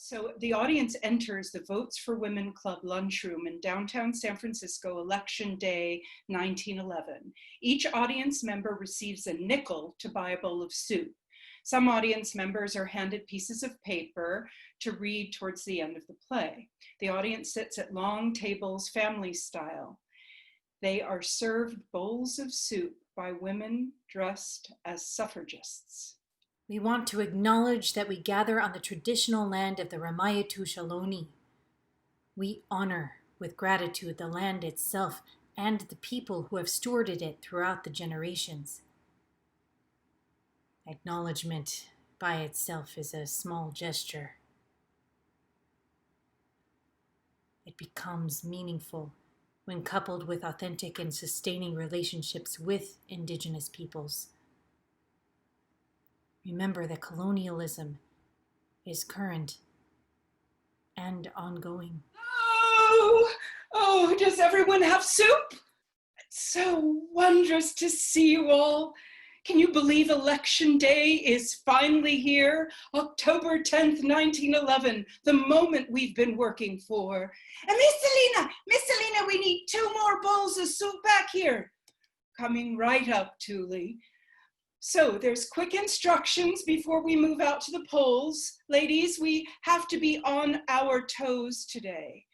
So the audience enters the Votes for Women Club lunchroom in downtown San Francisco, Election Day, 1911. Each audience member receives a nickel to buy a bowl of soup. Some audience members are handed pieces of paper to read towards the end of the play. The audience sits at long tables, family style. They are served bowls of soup by women dressed as suffragists. We want to acknowledge that we gather on the traditional land of the Ramayatu Shaloni. We honor with gratitude the land itself and the people who have stewarded it throughout the generations. Acknowledgement by itself is a small gesture. It becomes meaningful when coupled with authentic and sustaining relationships with Indigenous peoples. Remember that colonialism is current and ongoing. Oh, does everyone have soup? It's so wondrous to see you all. Can you believe Election Day is finally here? October 10th, 1911, the moment we've been working for. And Miss Selena, we need 2 more bowls of soup back here. Coming right up, Thule. So there's quick instructions before we move out to the polls. Ladies, we have to be on our toes today.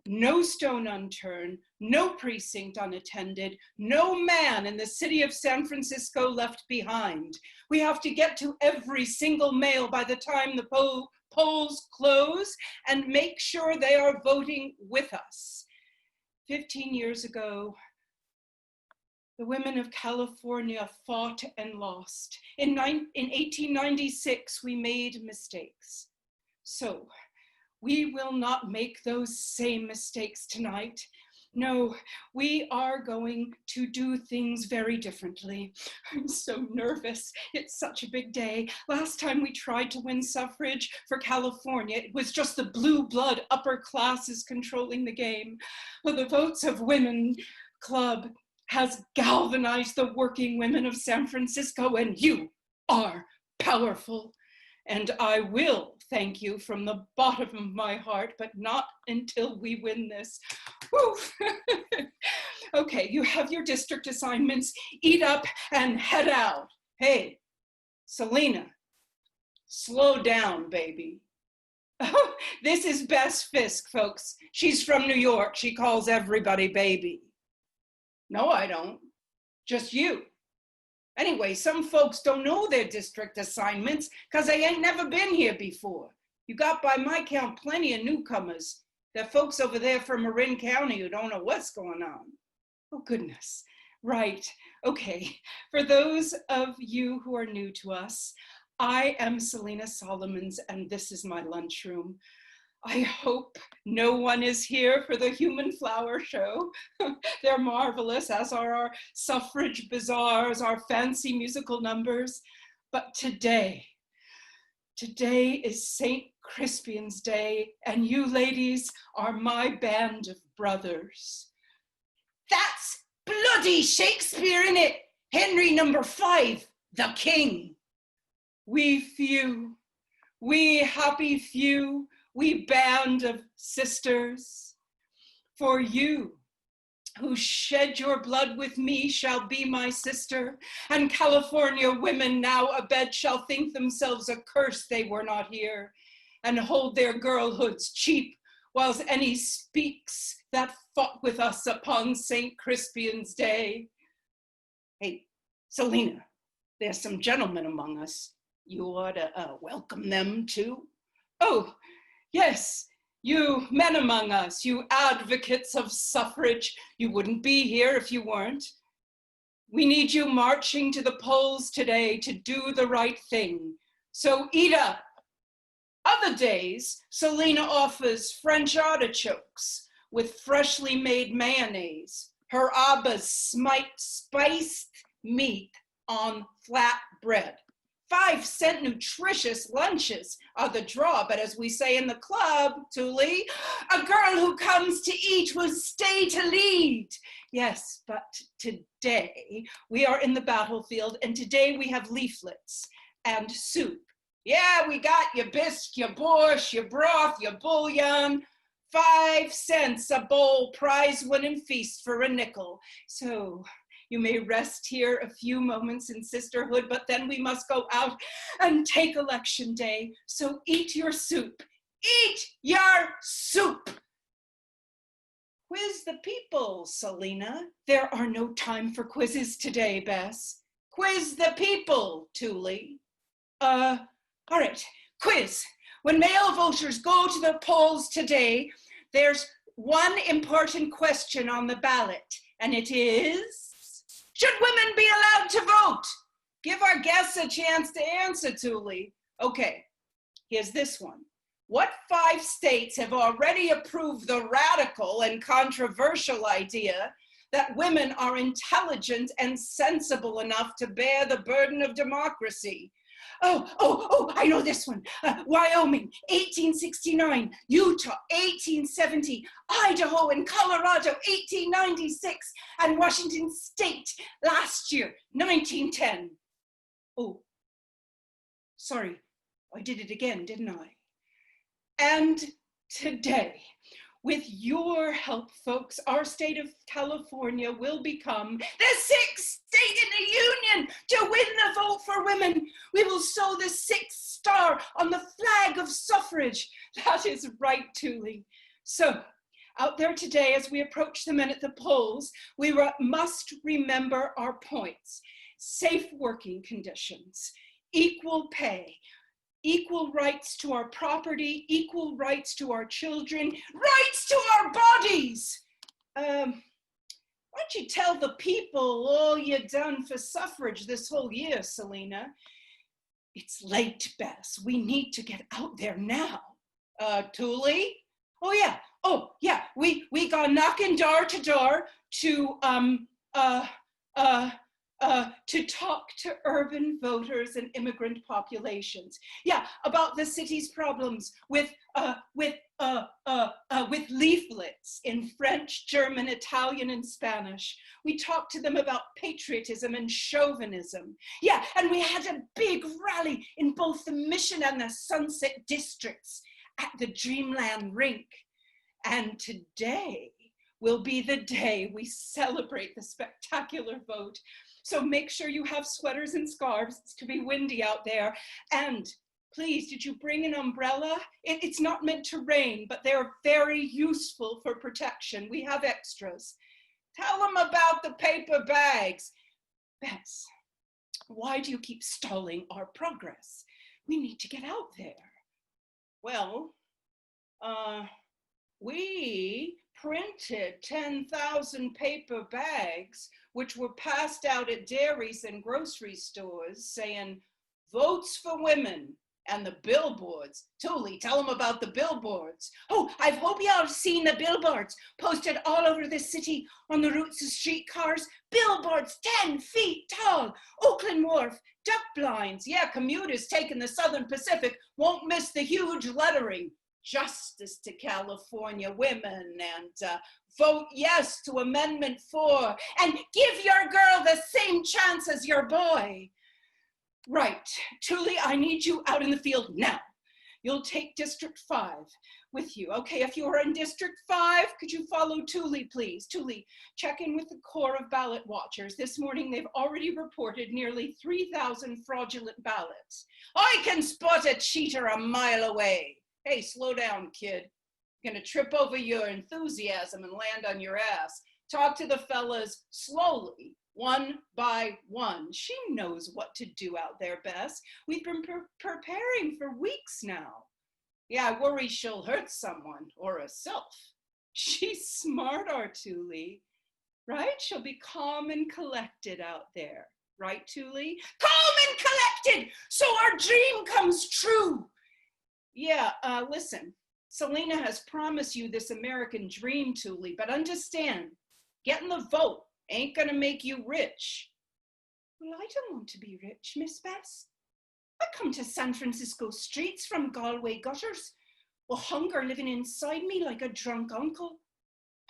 No stone unturned, no precinct unattended, no man in the city of San Francisco left behind. We have to get to every single male by the time the polls close and make sure they are voting with us. 15 years ago, the women of California fought and lost. In 1896, we made mistakes. So we will not make those same mistakes tonight. No, we are going to do things very differently. I'm so nervous. It's such a big day. Last time we tried to win suffrage for California, it was just the blue blood upper classes controlling the game. Well, the Votes of Women Club has galvanized the working women of San Francisco, and you are powerful. And I will thank you from the bottom of my heart, but not until we win this. Woo. Okay, you have your district assignments. Eat up and head out. Hey, Selena, slow down, baby. This is Bess Fisk, folks. She's from New York. She calls everybody baby. No, I don't. Just you. Anyway, some folks don't know their district assignments because they ain't never been here before. You got, by my count, plenty of newcomers. There are folks over there from Marin County who don't know what's going on. Oh, goodness. Right. Okay. For those of you who are new to us, I am Selena Solomons, and this is my lunchroom. I hope no one is here for the Human Flower Show. They're marvelous, as are our suffrage bazaars, our fancy musical numbers. But today is St. Crispian's Day, and you ladies are my band of brothers. That's bloody Shakespeare in it! Henry number 5, the king. We few, we happy few, we band of sisters, for you who shed your blood with me shall be my sister, and California women now abed shall think themselves accursed they were not here, and hold their girlhoods cheap, whilst any speaks that fought with us upon St. Crispian's Day. Hey, Selena, there's some gentlemen among us. You ought to welcome them too. Oh, yes, you men among us, you advocates of suffrage, you wouldn't be here if you weren't. We need you marching to the polls today to do the right thing. So eat up. Other days, Selena offers French artichokes with freshly made mayonnaise, her Abba's spiced meat on flat bread. 5-cent nutritious lunches are the draw, but as we say in the club, Thule, a girl who comes to eat will stay to lead. Yes, but today we are in the battlefield, and today we have leaflets and soup Yeah, we got your bisque, your borscht, your broth, your bouillon. 5 cents a bowl, prize-winning feast for a nickel. So you may rest here a few moments in sisterhood, but then we must go out and take election day. So eat your soup. Eat your soup. Quiz the people, Selena. There are no time for quizzes today, Bess. Quiz the people, Thule. All right, quiz. When male voters go to the polls today, there's one important question on the ballot, and it is, should women be allowed to vote? Give our guests a chance to answer, Thule. Okay, here's this one. What 5 states have already approved the radical and controversial idea that women are intelligent and sensible enough to bear the burden of democracy? Oh, I know this one. Wyoming, 1869, Utah, 1870, Idaho and Colorado, 1896, and Washington State last year, 1910. Oh, sorry, I did it again, didn't I? And today, with your help, folks, our state of California will become the 6th state in the union to win the vote for women. We will sew the 6th star on the flag of suffrage. That is right, Thule. So, out there today, as we approach the men at the polls, we must remember our points. Safe working conditions, equal pay, equal rights to our property, equal rights to our children, rights to our bodies. Why don't you tell the people all you've done for suffrage this whole year, Selena? It's late, Bess. We need to get out there now. Thule? Oh yeah, we got knocking door to door to talk to urban voters and immigrant populations. Yeah, about the city's problems with leaflets in French, German, Italian, and Spanish. We talked to them about patriotism and chauvinism. Yeah, and we had a big rally in both the Mission and the Sunset districts at the Dreamland Rink. And today will be the day we celebrate the spectacular vote. So make sure you have sweaters and scarves. It's to be windy out there. And please, did you bring an umbrella? It's not meant to rain, but they're very useful for protection. We have extras. Tell them about the paper bags. Bess, why do you keep stalling our progress? We need to get out there. Well, we printed 10,000 paper bags, which were passed out at dairies and grocery stores saying, votes for women, and the billboards. Thule, tell them about the billboards. Oh, I hope y'all have seen the billboards posted all over the city on the routes of streetcars. Billboards 10 feet tall. Oakland Wharf, duck blinds. Yeah, commuters taking the Southern Pacific won't miss the huge lettering. Justice to California women, and vote yes to Amendment 4, and give your girl the same chance as your boy. Right, Thule, I need you out in the field now. You'll take District 5 with you. Okay, if you are in District 5, could you follow Thule, please? Thule, check in with the Corps of Ballot Watchers. This morning, they've already reported nearly 3,000 fraudulent ballots. I can spot a cheater a mile away. Hey, slow down, kid. You're gonna trip over your enthusiasm and land on your ass. Talk to the fellas slowly, one by one. She knows what to do out there, Bess. We've been preparing for weeks now. Yeah, I worry she'll hurt someone or herself. She's smart, our Thule, right? She'll be calm and collected out there, right, Thule? Calm and collected, so our dream comes true. Yeah, listen, Selena has promised you this American dream, Thule, but understand, getting the vote ain't gonna make you rich. Well, I don't want to be rich, Miss Bess. I come to San Francisco streets from Galway gutters, with hunger living inside me like a drunk uncle.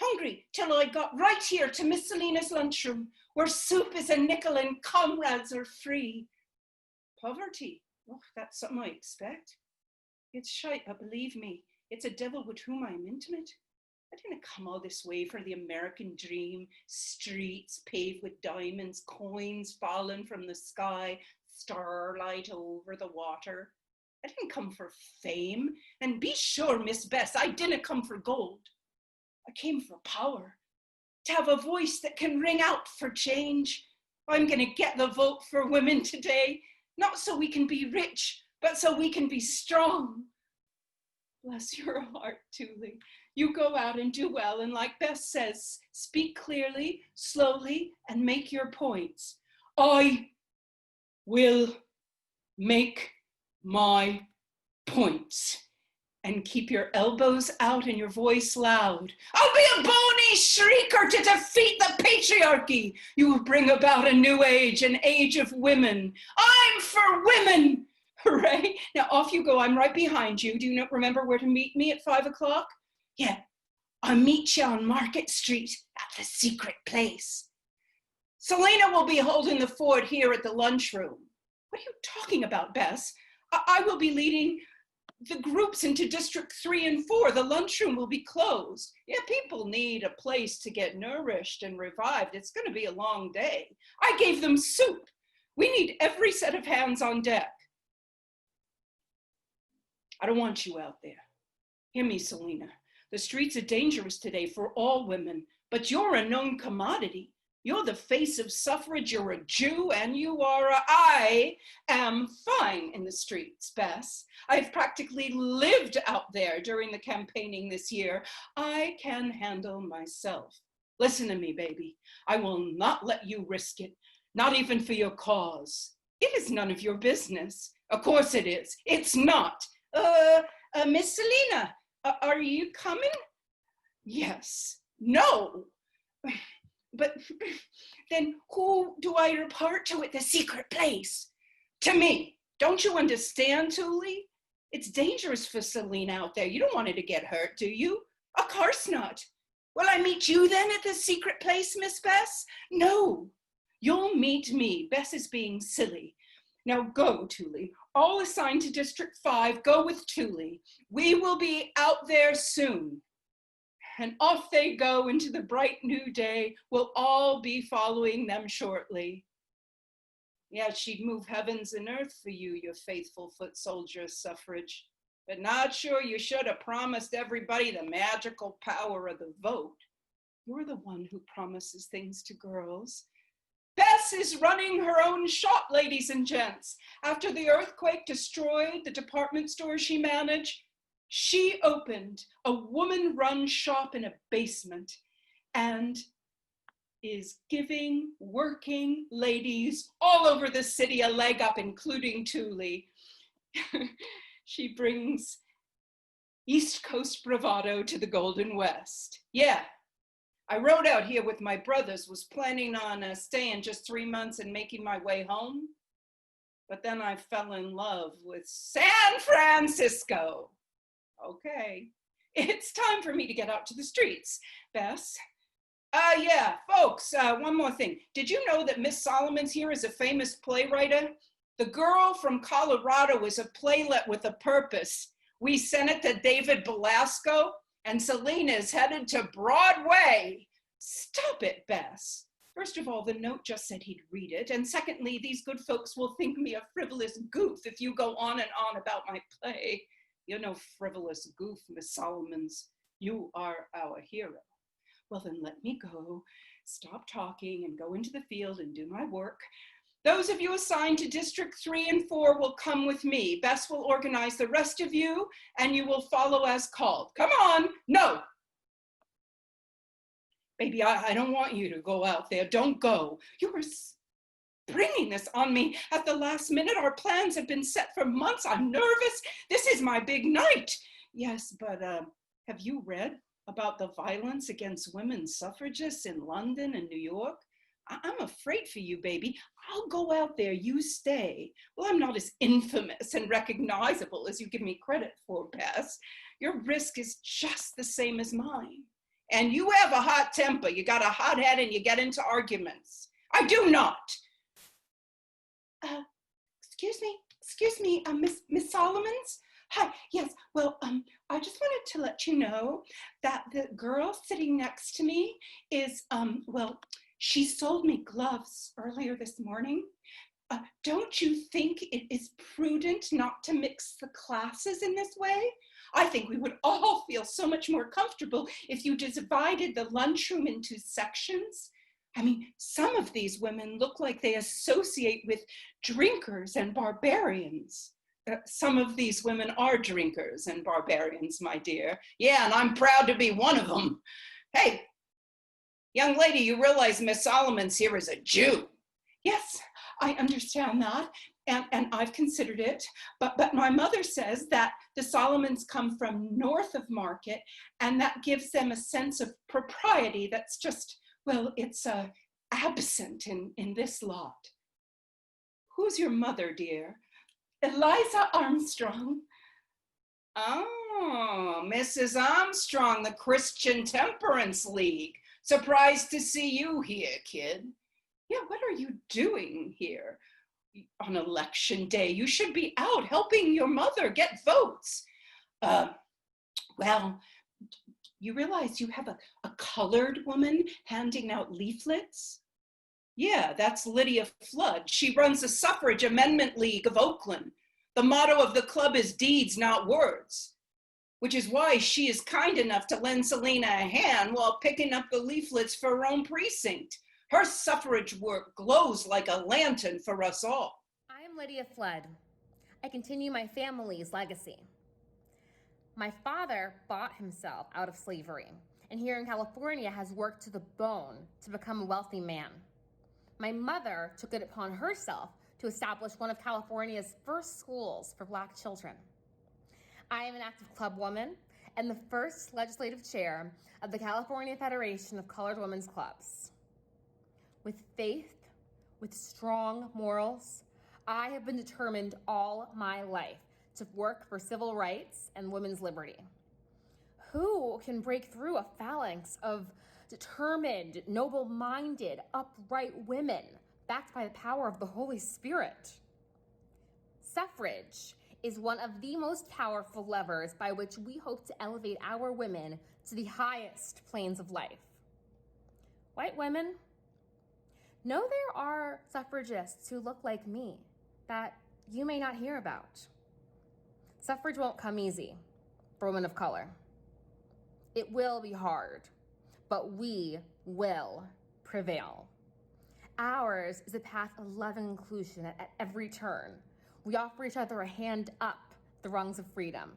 Hungry till I got right here to Miss Selena's lunchroom, where soup is a nickel and comrades are free. Poverty Oh, that's something I expect. It's shite, but believe me, it's a devil with whom I am intimate. I didn't come all this way for the American dream, streets paved with diamonds, coins falling from the sky, starlight over the water. I didn't come for fame, and be sure, Miss Bess, I didn't come for gold. I came for power, to have a voice that can ring out for change. I'm gonna get the vote for women today, not so we can be rich, but so we can be strong. Bless your heart, Thule. You go out and do well, and like Bess says, speak clearly, slowly, and make your points. I will make my points. And keep your elbows out and your voice loud. I'll be a bony shrieker to defeat the patriarchy. You will bring about a new age, an age of women. I'm for women. Hooray. Now off you go. I'm right behind you. Do you not remember where to meet me at 5 o'clock? Yeah, I'll meet you on Market Street at the secret place. Selena will be holding the fort here at the lunchroom. What are you talking about, Bess? I will be leading the groups into District 3 and 4. The lunchroom will be closed. Yeah, people need a place to get nourished and revived. It's going to be a long day. I gave them soup. We need every set of hands on deck. I don't want you out there. Hear me, Selena. The streets are dangerous today for all women, but you're a known commodity. You're the face of suffrage, you're a Jew, and I am fine in the streets, Bess. I've practically lived out there during the campaigning this year. I can handle myself. Listen to me, baby. I will not let you risk it, not even for your cause. It is none of your business. Of course it is. It's not. Miss Selena, are you coming? Yes. No. But then who do I report to at the secret place? To me. Don't you understand, Thule? It's dangerous for Selena out there. You don't want her to get hurt, do you? Of course not. Will I meet you then at the secret place, Miss Bess? No. You'll meet me. Bess is being silly. Now go, Thule. All assigned to District 5, go with Thule. We will be out there soon. And off they go into the bright new day. We'll all be following them shortly. Yeah, she'd move heavens and earth for you, your faithful foot soldier Suffrage. But not sure you should have promised everybody the magical power of the vote. You're the one who promises things to girls. Bess is running her own shop, ladies and gents. After the earthquake destroyed the department store she managed, she opened a woman-run shop in a basement and is giving working ladies all over the city a leg up, including Thule. She brings East Coast bravado to the Golden West. Yeah, I rode out here with my brothers, was planning on staying just 3 months and making my way home. But then I fell in love with San Francisco. Okay, it's time for me to get out to the streets. Bess? Yeah, folks, one more thing. Did you know that Miss Solomons here is a famous playwright? The Girl from Colorado is a playlet with a purpose. We sent it to David Belasco, and Selena is headed to Broadway. Stop it, Bess. First of all, the note just said he'd read it, and secondly, these good folks will think me a frivolous goof if you go on and on about my play. You're no frivolous goof, Miss Solomons. You are our hero. Well, then let me go, stop talking, and go into the field and do my work. Those of you assigned to District 3 and 4 will come with me. Bess will organize the rest of you, and you will follow as called. Come on. No. Baby, I don't want you to go out there. Don't go. You are bringing this on me at the last minute. Our plans have been set for months. I'm nervous. This is my big night. Yes, but have you read about the violence against women suffragists in London and New York? I'm afraid for you, baby. I'll go out there, you stay. Well, I'm not as infamous and recognizable as you give me credit for, Bess. Your risk is just the same as mine. And you have a hot temper. You got a hot head and you get into arguments. I do not. Excuse me, Excuse me, Miss Solomons? Hi, yes, well, I just wanted to let you know that the girl sitting next to me is, well, she sold me gloves earlier this morning. Don't you think it is prudent not to mix the classes in this way? I think we would all feel so much more comfortable if you divided the lunchroom into sections. I mean, some of these women look like they associate with drinkers and barbarians. Some of these women are drinkers and barbarians, my dear. Yeah, and I'm proud to be one of them. Hey, young lady, you realize Miss Solomon's here is a Jew. Yes, I understand that, and I've considered it, but my mother says that the Solomons come from north of Market, and that gives them a sense of propriety that's just, well, it's absent in this lot. Who's your mother, dear? Eliza Armstrong. Oh, Mrs. Armstrong, the Christian Temperance League. Surprised to see you here, kid. Yeah, what are you doing here on election day? You should be out helping your mother get votes. Well, you realize you have a colored woman handing out leaflets? Yeah, that's Lydia Flood. She runs the Suffrage Amendment League of Oakland. The motto of the club is deeds, not words, which is why she is kind enough to lend Selena a hand while picking up the leaflets for her own precinct. Her suffrage work glows like a lantern for us all. I am Lydia Flood. I continue my family's legacy. My father bought himself out of slavery, and here in California has worked to the bone to become a wealthy man. My mother took it upon herself to establish one of California's first schools for Black children. I am an active club woman and the first legislative chair of the California Federation of Colored Women's Clubs. With faith, with strong morals, I have been determined all my life to work for civil rights and women's liberty. Who can break through a phalanx of determined, noble-minded, upright women backed by the power of the Holy Spirit? Suffrage is one of the most powerful levers by which we hope to elevate our women to the highest planes of life. White women, know there are suffragists who look like me that you may not hear about. Suffrage won't come easy for women of color. It will be hard, but we will prevail. Ours is a path of love and inclusion at every turn. We offer each other a hand up the rungs of freedom,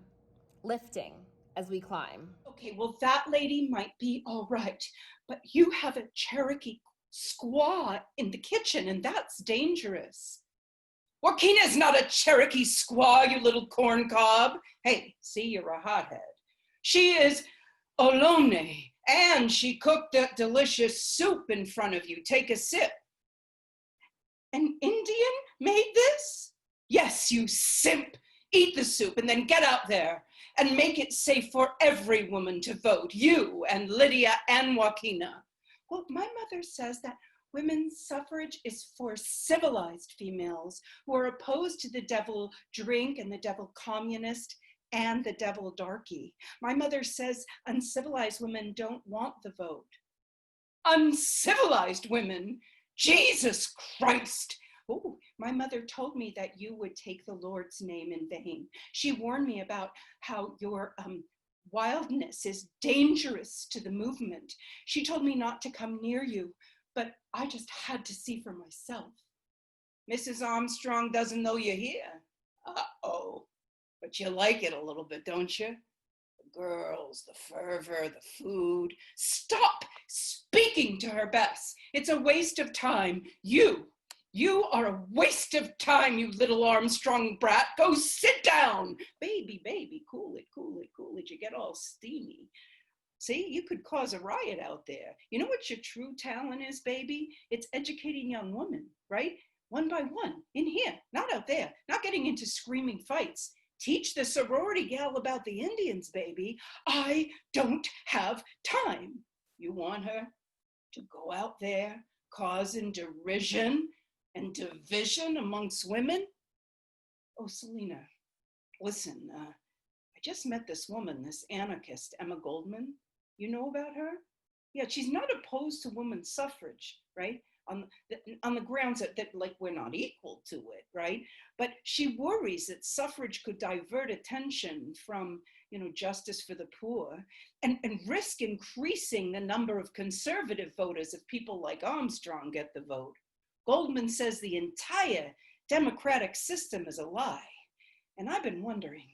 lifting as we climb. Okay, well, that lady might be all right, but you have a Cherokee squaw in the kitchen, and that's dangerous. Joaquina's not a Cherokee squaw, you little corn cob. Hey, see, you're a hothead. She is Ohlone, and she cooked that delicious soup in front of you. Take a sip. An Indian made this? Yes, you simp. Eat the soup and then get out there and make it safe for every woman to vote, you and Lydia and Joaquina. Well, my mother says that women's suffrage is for civilized females who are opposed to the devil drink and the devil communist and the devil darky. My mother says uncivilized women don't want the vote. Uncivilized women? Jesus Christ! Oh, my mother told me that you would take the Lord's name in vain. She warned me about how your wildness is dangerous to the movement. She told me not to come near you, but I just had to see for myself. Mrs. Armstrong doesn't know you're here. Uh-oh, but you like it a little bit, don't you? The girls, the fervor, the food. Stop speaking to her, Bess. It's a waste of time. You are a waste of time, you little Armstrong brat. Go sit down. Baby, cool it. You get all steamy. See, you could cause a riot out there. You know what your true talent is, baby? It's educating young women, right? One by one, in here, not out there, not getting into screaming fights. Teach the sorority gal about the Indians, baby. I don't have time. You want her to go out there causing derision and division amongst women? Oh, Selena, listen, I just met this woman, this anarchist, Emma Goldman. You know about her? Yeah, she's not opposed to women's suffrage, right? On the grounds that like we're not equal to it, right? But she worries that suffrage could divert attention from, justice for the poor and risk increasing the number of conservative voters if people like Armstrong get the vote. Goldman says the entire democratic system is a lie. And I've been wondering,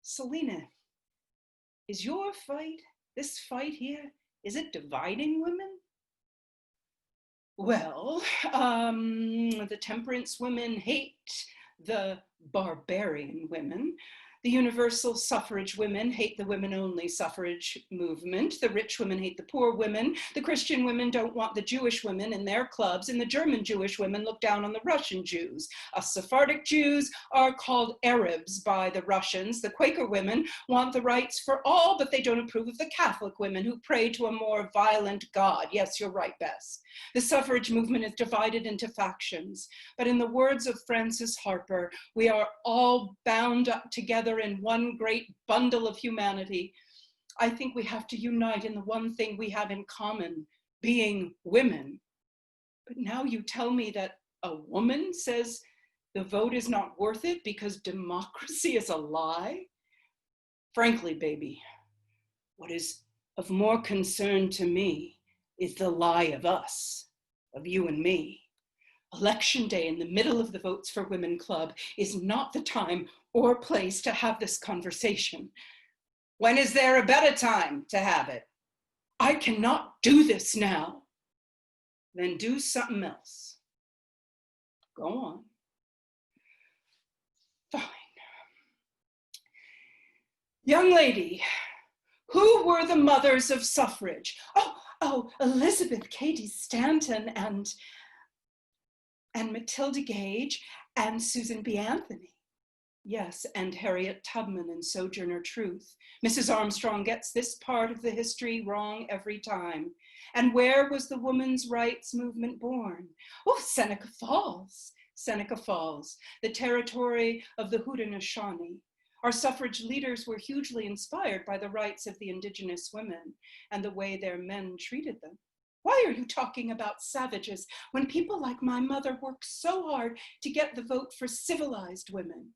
Selena, is your fight, this fight here, is it dividing women? Well, the temperance women hate the barbarian women. The universal suffrage women hate the women-only suffrage movement. The rich women hate the poor women. The Christian women don't want the Jewish women in their clubs, and the German Jewish women look down on the Russian Jews. Us Sephardic Jews are called Arabs by the Russians. The Quaker women want the rights for all, but they don't approve of the Catholic women who pray to a more violent God. Yes, you're right, Bess. The suffrage movement is divided into factions, but in the words of Frances Harper, we are all bound up together in one great bundle of humanity. I think we have to unite in the one thing we have in common, being women. But now you tell me that a woman says the vote is not worth it because democracy is a lie? Frankly, baby, what is of more concern to me is the lie of us, of you and me. Election day in the middle of the Votes for Women Club is not the time or place to have this conversation. When is there a better time to have it? I cannot do this now. Then do something else. Go on. Fine. Young lady, who were the mothers of suffrage? Oh, Elizabeth Cady Stanton and Matilda Gage and Susan B. Anthony. Yes, and Harriet Tubman and Sojourner Truth. Mrs. Armstrong gets this part of the history wrong every time. And where was the women's rights movement born? Oh, Seneca Falls. Seneca Falls, the territory of the Haudenosaunee. Our suffrage leaders were hugely inspired by the rights of the indigenous women and the way their men treated them. Why are you talking about savages when people like my mother worked so hard to get the vote for civilized women?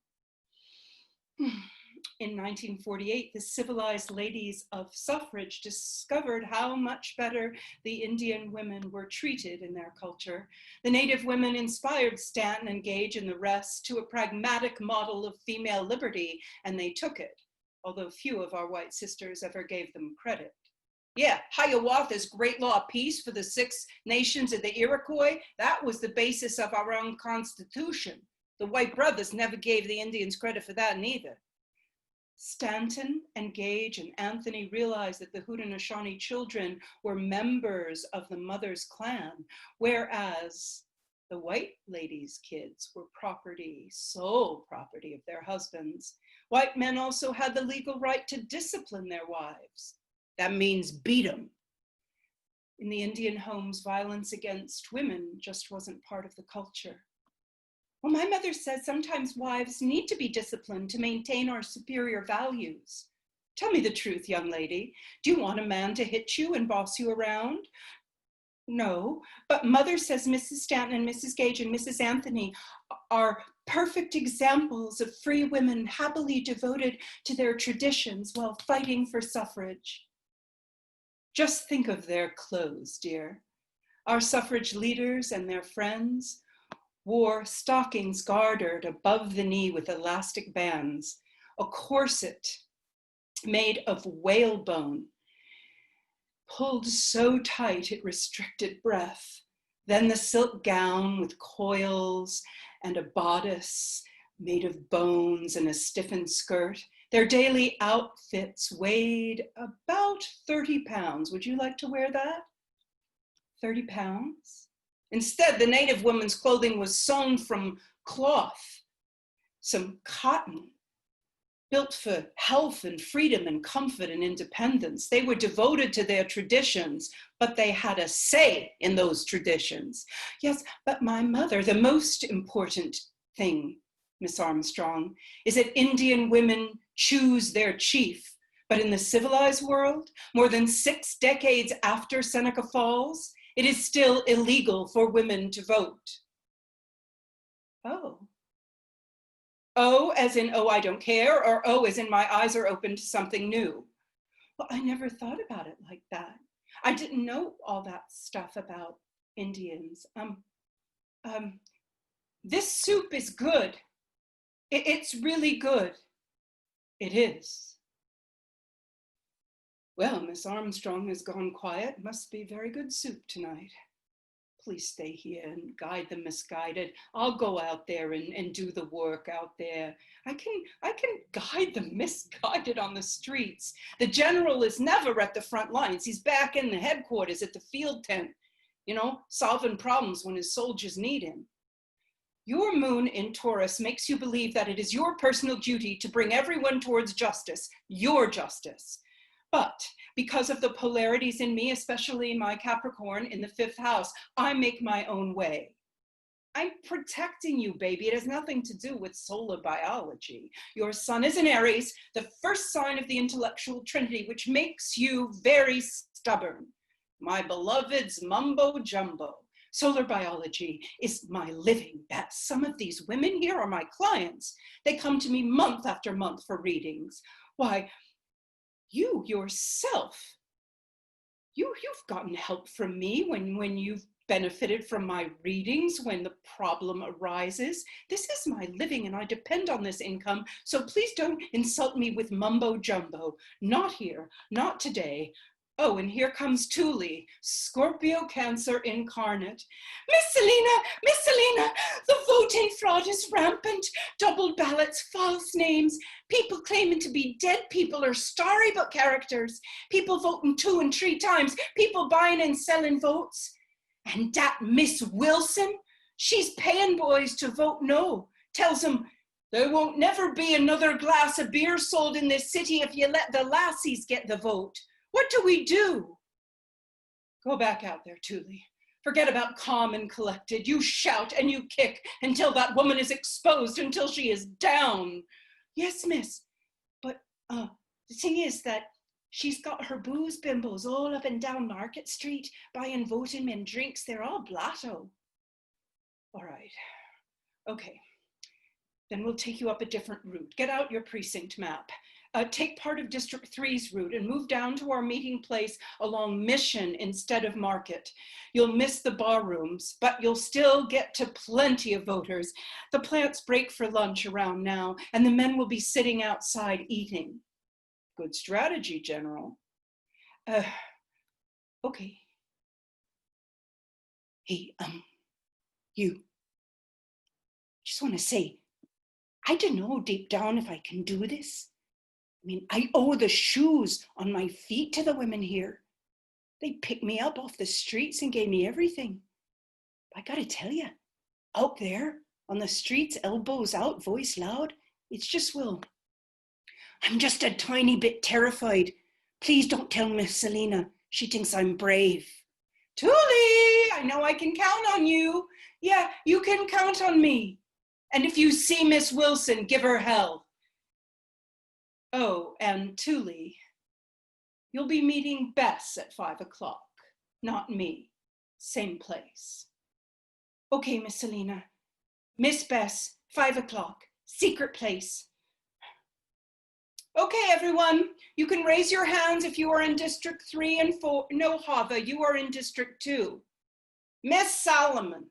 In 1948, the civilized ladies of suffrage discovered how much better the Indian women were treated in their culture. The Native women inspired Stanton and Gage and the rest to a pragmatic model of female liberty, and they took it, although few of our white sisters ever gave them credit. Yeah, Hiawatha's Great Law of Peace for the 6 nations of the Iroquois, that was the basis of our own Constitution. The white brothers never gave the Indians credit for that neither. Stanton and Gage and Anthony realized that the Haudenosaunee children were members of the mother's clan, whereas the white ladies' kids were property, sole property of their husbands. White men also had the legal right to discipline their wives. That means beat them. In the Indian homes, violence against women just wasn't part of the culture. Well, my mother says sometimes wives need to be disciplined to maintain our superior values. Tell me the truth, young lady. Do you want a man to hit you and boss you around? No, but mother says Mrs. Stanton and Mrs. Gage and Mrs. Anthony are perfect examples of free women happily devoted to their traditions while fighting for suffrage. Just think of their clothes, dear. Our suffrage leaders and their friends wore stockings gartered above the knee with elastic bands, a corset made of whalebone, pulled so tight it restricted breath. Then the silk gown with coils and a bodice made of bones and a stiffened skirt. Their daily outfits weighed about 30 pounds. Would you like to wear that? 30 pounds? Instead, the native woman's clothing was sewn from cloth, some cotton, built for health and freedom and comfort and independence. They were devoted to their traditions, but they had a say in those traditions. Yes, but my mother, the most important thing Miss Armstrong, is that Indian women choose their chief, but in the civilized world, more than 6 decades after Seneca Falls, it is still illegal for women to vote. Oh. Oh, as in, oh, I don't care, or oh, as in my eyes are open to something new. Well, I never thought about it like that. I didn't know all that stuff about Indians. This soup is good. It's really good. It is. Well, Miss Armstrong has gone quiet. Must be very good soup tonight. Please stay here and guide the misguided. I'll go out there and do the work out there. I can guide the misguided on the streets. The general is never at the front lines. He's back in the headquarters at the field tent, you know, solving problems when his soldiers need him. Your moon in Taurus makes you believe that it is your personal duty to bring everyone towards justice, your justice. But because of the polarities in me, especially my Capricorn in the 5th house, I make my own way. I'm protecting you, baby. It has nothing to do with solar biology. Your sun is in Aries, the first sign of the intellectual trinity, which makes you very stubborn. My beloved's mumbo jumbo. Solar biology is my living best. Some of these women here are my clients. They come to me month after month for readings. Why, you yourself, you've gotten help from me when you've benefited from my readings, when the problem arises. This is my living and I depend on this income, so please don't insult me with mumbo jumbo. Not here, not today. Oh, and here comes Thule, Scorpio Cancer incarnate. Miss Selena, the voting fraud is rampant. Double ballots, false names, people claiming to be dead people or storybook characters, people voting 2 and 3 times, people buying and selling votes. And that Miss Wilson, she's paying boys to vote no, tells them there won't never be another glass of beer sold in this city if you let the lassies get the vote. What do we do? Go back out there, Thule. Forget about calm and collected. You shout and you kick until that woman is exposed, until she is down. Yes, miss. But the thing is that she's got her booze bimbos all up and down Market Street, buying voting men drinks. They're all blatto. All right. Okay. Then we'll take you up a different route. Get out your precinct map. Take part of District 3's route and move down to our meeting place along Mission instead of Market. You'll miss the bar rooms, but you'll still get to plenty of voters. The plants break for lunch around now, and the men will be sitting outside eating. Good strategy, General. Okay. Hey, you. Just want to say, I don't know deep down if I can do this. I mean, I owe the shoes on my feet to the women here. They picked me up off the streets and gave me everything. But I gotta tell you, out there on the streets, elbows out, voice loud, it's just, well, I'm just a tiny bit terrified. Please don't tell Miss Selena. She thinks I'm brave. Thule, I know I can count on you. Yeah, you can count on me. And if you see Miss Wilson, give her hell. Oh, and Thule, you'll be meeting Bess at 5 o'clock, not me. Same place. Okay, Miss Selena. Miss Bess, 5 o'clock, secret place. Okay, everyone, you can raise your hands if you are in District 3 and 4. No, Hava, you are in District 2. Miss Solomon,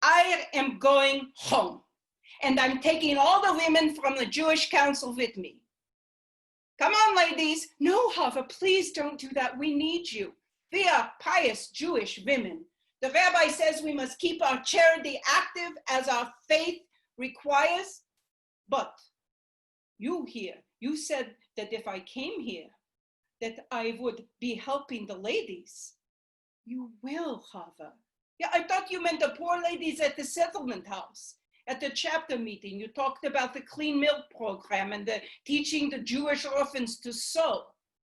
I am going home. And I'm taking all the women from the Jewish Council with me. Come on, ladies. No, Hava, please don't do that. We need you. We are pious Jewish women. The rabbi says we must keep our charity active as our faith requires. But you here, you said that if I came here, that I would be helping the ladies. You will, Hava. Yeah, I thought you meant the poor ladies at the settlement house. At the chapter meeting, you talked about the clean milk program and the teaching the Jewish orphans to sew.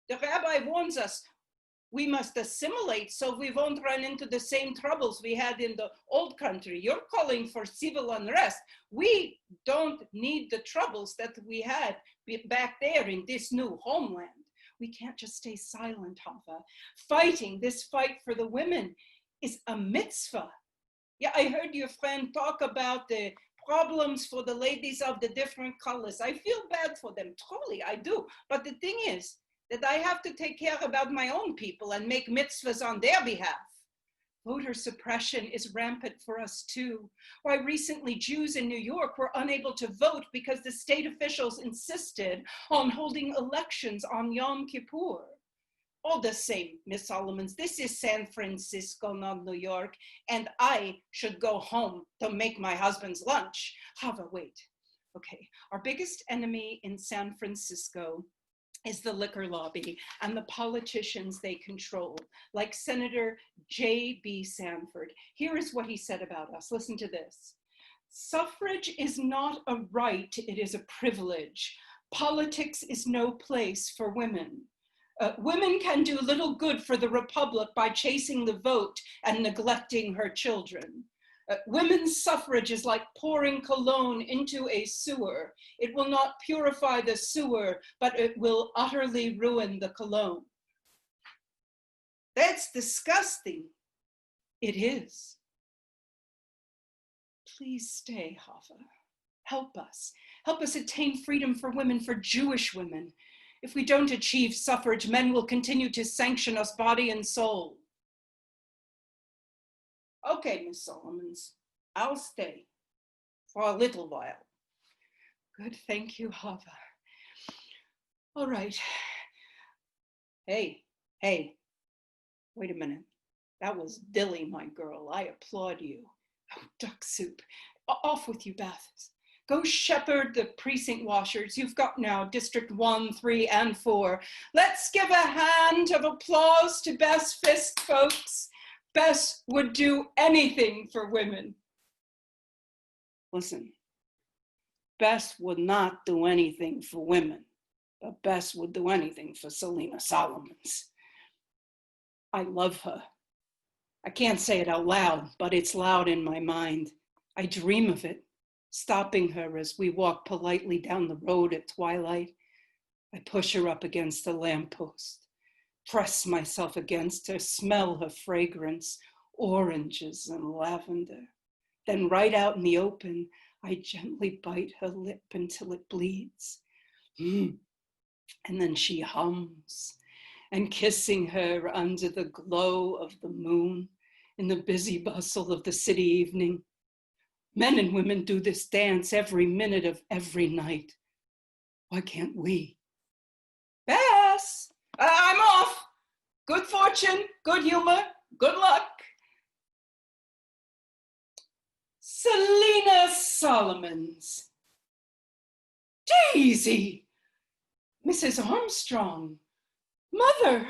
The rabbi warns us, We must assimilate so we won't run into the same troubles we had in the old country. You're calling for civil unrest. We don't need the troubles that we had back there in this new homeland. We can't just stay silent, Hava. Fighting this fight for the women is a mitzvah. Yeah, I heard your friend talk about the problems for the ladies of the different colors. I feel bad for them, truly, I do. But the thing is that I have to take care about my own people and make mitzvahs on their behalf. Voter suppression is rampant for us too. Why recently Jews in New York were unable to vote because the state officials insisted on holding elections on Yom Kippur. All the same, Miss Solomons, this is San Francisco, not New York, and I should go home to make my husband's lunch. Hava, wait. Okay, our biggest enemy in San Francisco is the liquor lobby and the politicians they control, like Senator J.B. Sanford. Here is what he said about us. Listen to this. Suffrage is not a right, it is a privilege. Politics is no place for women. Women can do little good for the Republic by chasing the vote and neglecting her children. Women's suffrage is like pouring cologne into a sewer. It will not purify the sewer, but it will utterly ruin the cologne. That's disgusting. It is. Please stay, Hava. Help us. Help us attain freedom for women, for Jewish women. If we don't achieve suffrage, men will continue to sanction us body and soul. Okay, Miss Solomons, I'll stay for a little while. Good, thank you, Hava. All right. Hey, wait a minute. That was Dilly, my girl. I applaud you. Oh, duck soup. Off with you, Beth. Go shepherd the precinct washers. You've got now District 1, 3, and 4. Let's give a hand of applause to Beth's fist, folks. Bess would do anything for women. Listen, Bess would not do anything for women, but Bess would do anything for Selena Solomons. I love her. I can't say it out loud, but it's loud in my mind. I dream of it, stopping her as we walk politely down the road at twilight. I push her up against the lamppost, press myself against her, smell her fragrance, oranges and lavender. Then right out in the open, I gently bite her lip until it bleeds. And then she hums, and kissing her under the glow of the moon in the busy bustle of the city evening. Men and women do this dance every minute of every night. Why can't we? Bess, I'm off. Good fortune, good humor, good luck. Selena Solomons. Daisy. Mrs. Armstrong. Mother.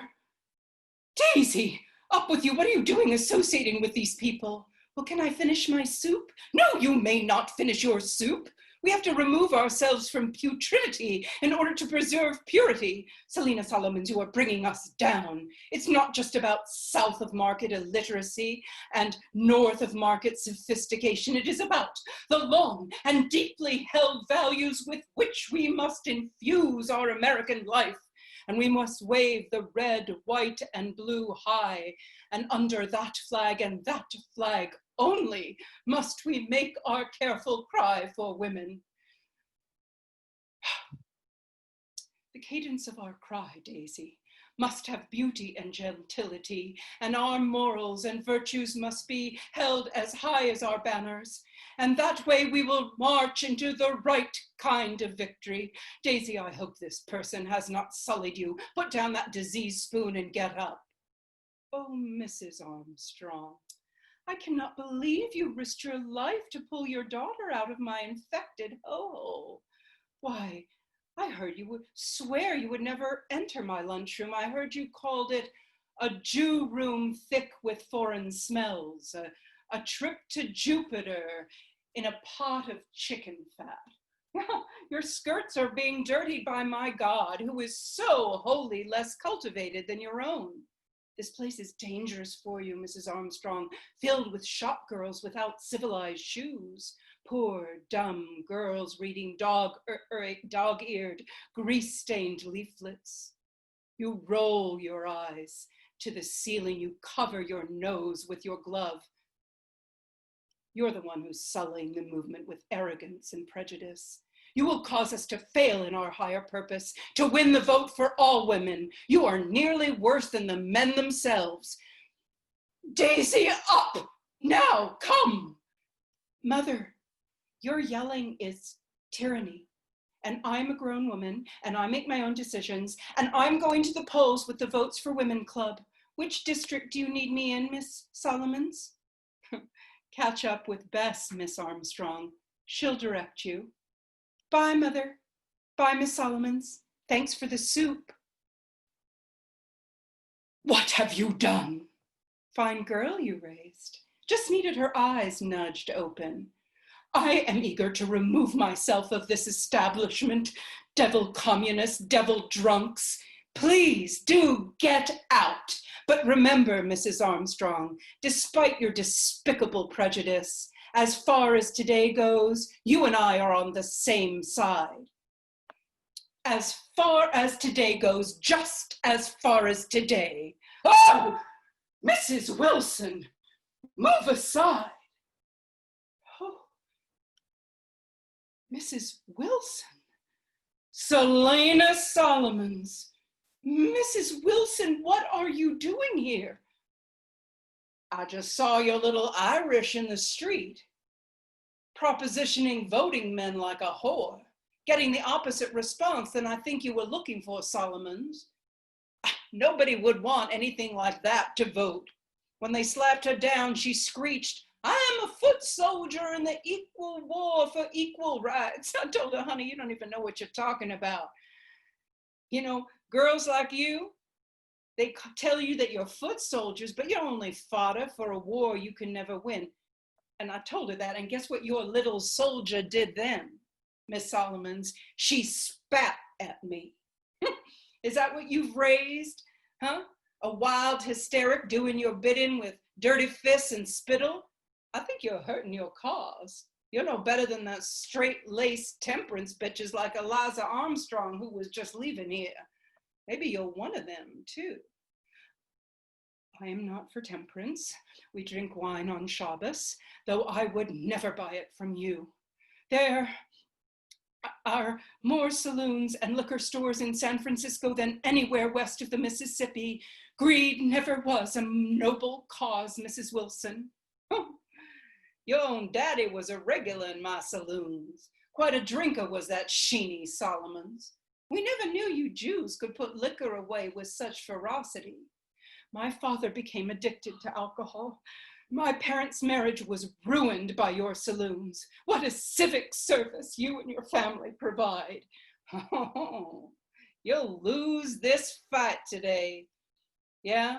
Daisy, up with you. What are you doing associating with these people? Well, can I finish my soup? No, you may not finish your soup. We have to remove ourselves from putridity in order to preserve purity. Selena Solomons, you are bringing us down. It's not just about south of market illiteracy and north of market sophistication. It is about the long and deeply held values with which we must infuse our American life. And we must wave the red, white, and blue high. And under that flag and that flag only must we make our careful cry for women. The cadence of our cry, Daisy, must have beauty and gentility, and our morals and virtues must be held as high as our banners. And that way we will march into the right kind of victory. Daisy, I hope this person has not sullied you. Put down that disease spoon and get up. Oh, Mrs. Armstrong, I cannot believe you risked your life to pull your daughter out of my infected hole. Why, I heard you would swear you would never enter my lunchroom. I heard you called it a Jew room thick with foreign smells, a trip to Jupiter in a pot of chicken fat. Your skirts are being dirtied by my God, who is so wholly less cultivated than your own. This place is dangerous for you, Mrs. Armstrong, filled with shop girls without civilized shoes. Poor, dumb girls reading dog-eared, grease-stained leaflets. You roll your eyes to the ceiling. You cover your nose with your glove. You're the one who's sullying the movement with arrogance and prejudice. You will cause us to fail in our higher purpose, to win the vote for all women. You are nearly worse than the men themselves. Daisy, up! Now, come! Mother, your yelling is tyranny. And I'm a grown woman, and I make my own decisions, and I'm going to the polls with the Votes for Women Club. Which district do you need me in, Miss Solomons? Catch up with Bess, Miss Armstrong. She'll direct you. Bye, Mother. Bye, Miss Solomons. Thanks for the soup. What have you done? Fine girl you raised. Just needed her eyes nudged open. I am eager to remove myself of this establishment. Devil communists, devil drunks. Please do get out. But remember, Mrs. Armstrong, despite your despicable prejudice, as far as today goes, you and I are on the same side. As far as today goes, just as far as today. Oh, Mrs. Wilson, move aside. Oh, Mrs. Wilson. Selena Solomons. Mrs. Wilson, what are you doing here? I just saw your little Irish in the street, propositioning voting men like a whore, getting the opposite response than I think you were looking for, Solomons. Nobody would want anything like that to vote. When they slapped her down, she screeched, I am a foot soldier in the equal war for equal rights. I told her, honey, you don't even know what you're talking about. You know, girls like you, they tell you that you're foot soldiers, but you're only fodder for a war you can never win. And I told her that, and guess what your little soldier did then, Miss Solomons? She spat at me. Is that what you've raised, huh? A wild hysteric doing your bidding with dirty fists and spittle? I think you're hurting your cause. You're no better than that straight-laced temperance bitches like Eliza Armstrong, who was just leaving here. Maybe you're one of them, too. I am not for temperance. We drink wine on Shabbos, though I would never buy it from you. There are more saloons and liquor stores in San Francisco than anywhere west of the Mississippi. Greed never was a noble cause, Mrs. Wilson. Your own daddy was a regular in my saloons. Quite a drinker was that Sheeny Solomons. We never knew you Jews could put liquor away with such ferocity. My father became addicted to alcohol. My parents' marriage was ruined by your saloons. What a civic service you and your family provide. Oh, you'll lose this fight today. Yeah,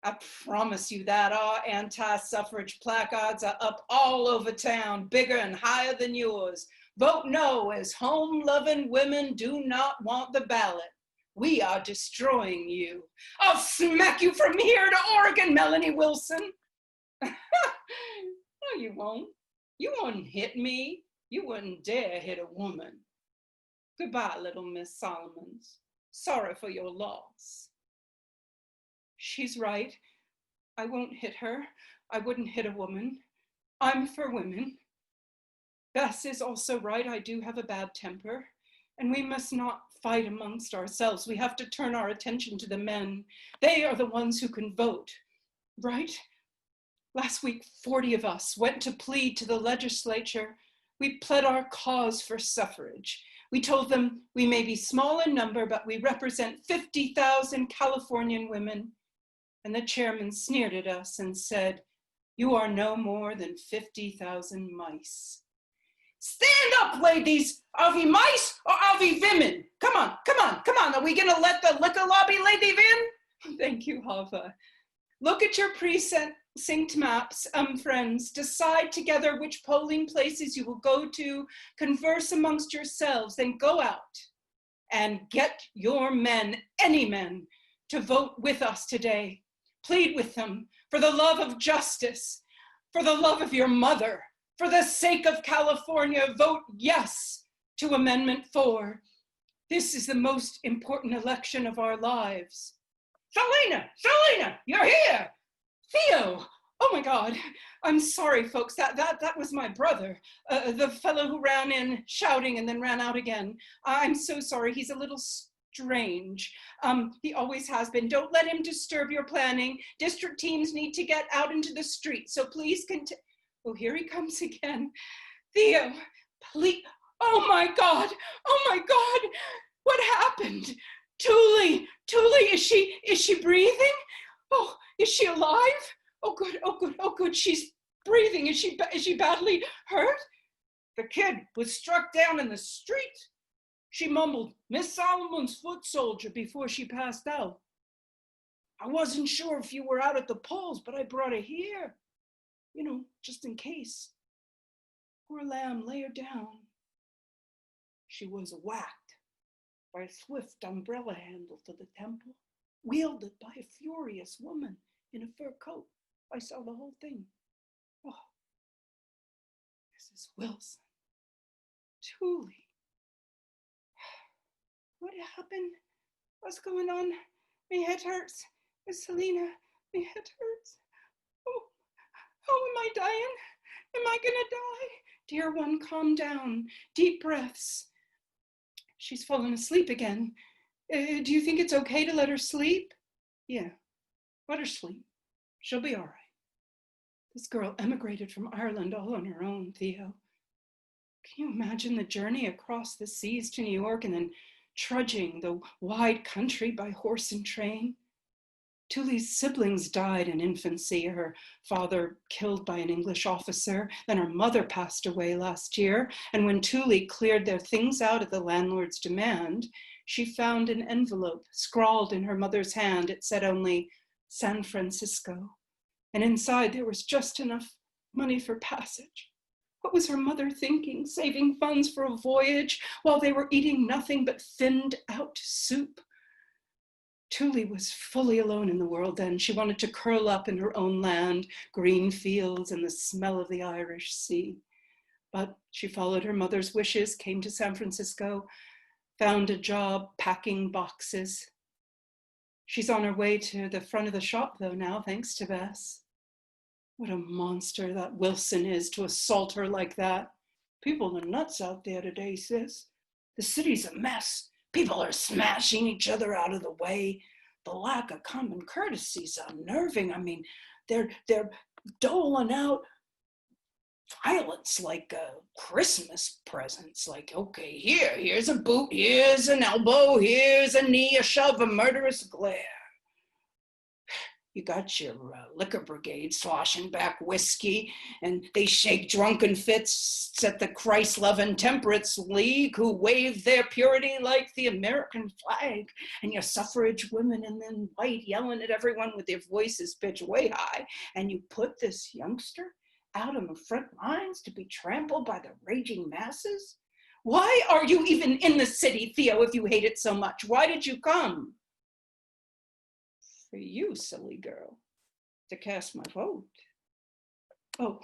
I promise you that. Our anti-suffrage placards are up all over town, bigger and higher than yours. Vote no, as home-loving women do not want the ballot. We are destroying you. I'll smack you from here to Oregon, Melanie Wilson. No, you won't. You won't hit me. You wouldn't dare hit a woman. Goodbye, little Miss Solomons. Sorry for your loss. She's right. I won't hit her. I wouldn't hit a woman. I'm for women. Bess is also right. I do have a bad temper, and we must not fight amongst ourselves. We have to turn our attention to the men. They are the ones who can vote, right? Last week, 40 of us went to plead to the legislature. We pled our cause for suffrage. We told them we may be small in number, but we represent 50,000 Californian women. And the chairman sneered at us and said, you are no more than 50,000 mice. Stand up, ladies. Are we mice or are we women? Come on, come on, come on. Are we gonna let the liquor lobby lady in? Thank you, Hava. Look at your precinct maps, friends. Decide together which polling places you will go to. Converse amongst yourselves, then go out and get your men, any men, to vote with us today. Plead with them for the love of justice, for the love of your mother, for the sake of California. Vote yes to Amendment 4. This is the most important election of our lives. Selena, you're here. Theo, oh my God. I'm sorry, folks, that was my brother, the fellow who ran in shouting and then ran out again. I'm so sorry, he's a little strange. He always has been. Don't let him disturb your planning. District teams need to get out into the street, so please continue. Oh, here he comes again. Theo, please. Oh my God, what happened? Tuli, is she breathing? Oh, is she alive? Oh good, she's breathing. Is she badly hurt? The kid was struck down in the street. She mumbled, "Miss Solomon's foot soldier," before she passed out. I wasn't sure if you were out at the polls, but I brought her here. You know, just in case. Poor lamb, lay her down. She was whacked by a swift umbrella handle to the temple, wielded by a furious woman in a fur coat. I saw the whole thing. Oh, Mrs. Wilson. Tuli. What happened? What's going on? My head hurts. Miss Selena, my head hurts. Oh, am I dying? Am I gonna die? Dear one, calm down. Deep breaths. She's fallen asleep again. Do you think it's okay to let her sleep? Yeah, let her sleep. She'll be all right. This girl emigrated from Ireland all on her own, Theo. Can you imagine the journey across the seas to New York and then trudging the wide country by horse and train? Tuli's siblings died in infancy, her father killed by an English officer, then her mother passed away last year, and when Tuli cleared their things out at the landlord's demand, she found an envelope scrawled in her mother's hand. It said only, San Francisco, and inside there was just enough money for passage. What was her mother thinking, saving funds for a voyage while they were eating nothing but thinned out soup? Tuli was fully alone in the world then. She wanted to curl up in her own land, green fields and the smell of the Irish Sea. But she followed her mother's wishes, came to San Francisco, found a job packing boxes. She's on her way to the front of the shop though now, thanks to Bess. What a monster that Wilson is to assault her like that. People are nuts out there today, sis. The city's a mess. People are smashing each other out of the way. The lack of common courtesy is unnerving. I mean, they're doling out violence like Christmas presents. Like, okay, here's a boot, here's an elbow, here's a knee, a shove, a murderous glare. You got your liquor brigade sloshing back whiskey, and they shake drunken fits at the Christ-loving Temperance League who wave their purity like the American flag, and your suffrage women in then white yelling at everyone with their voices pitched way high, and you put this youngster out on the front lines to be trampled by the raging masses? Why are you even in the city, Theo, if you hate it so much? Why did you come? For you, silly girl, to cast my vote. Oh,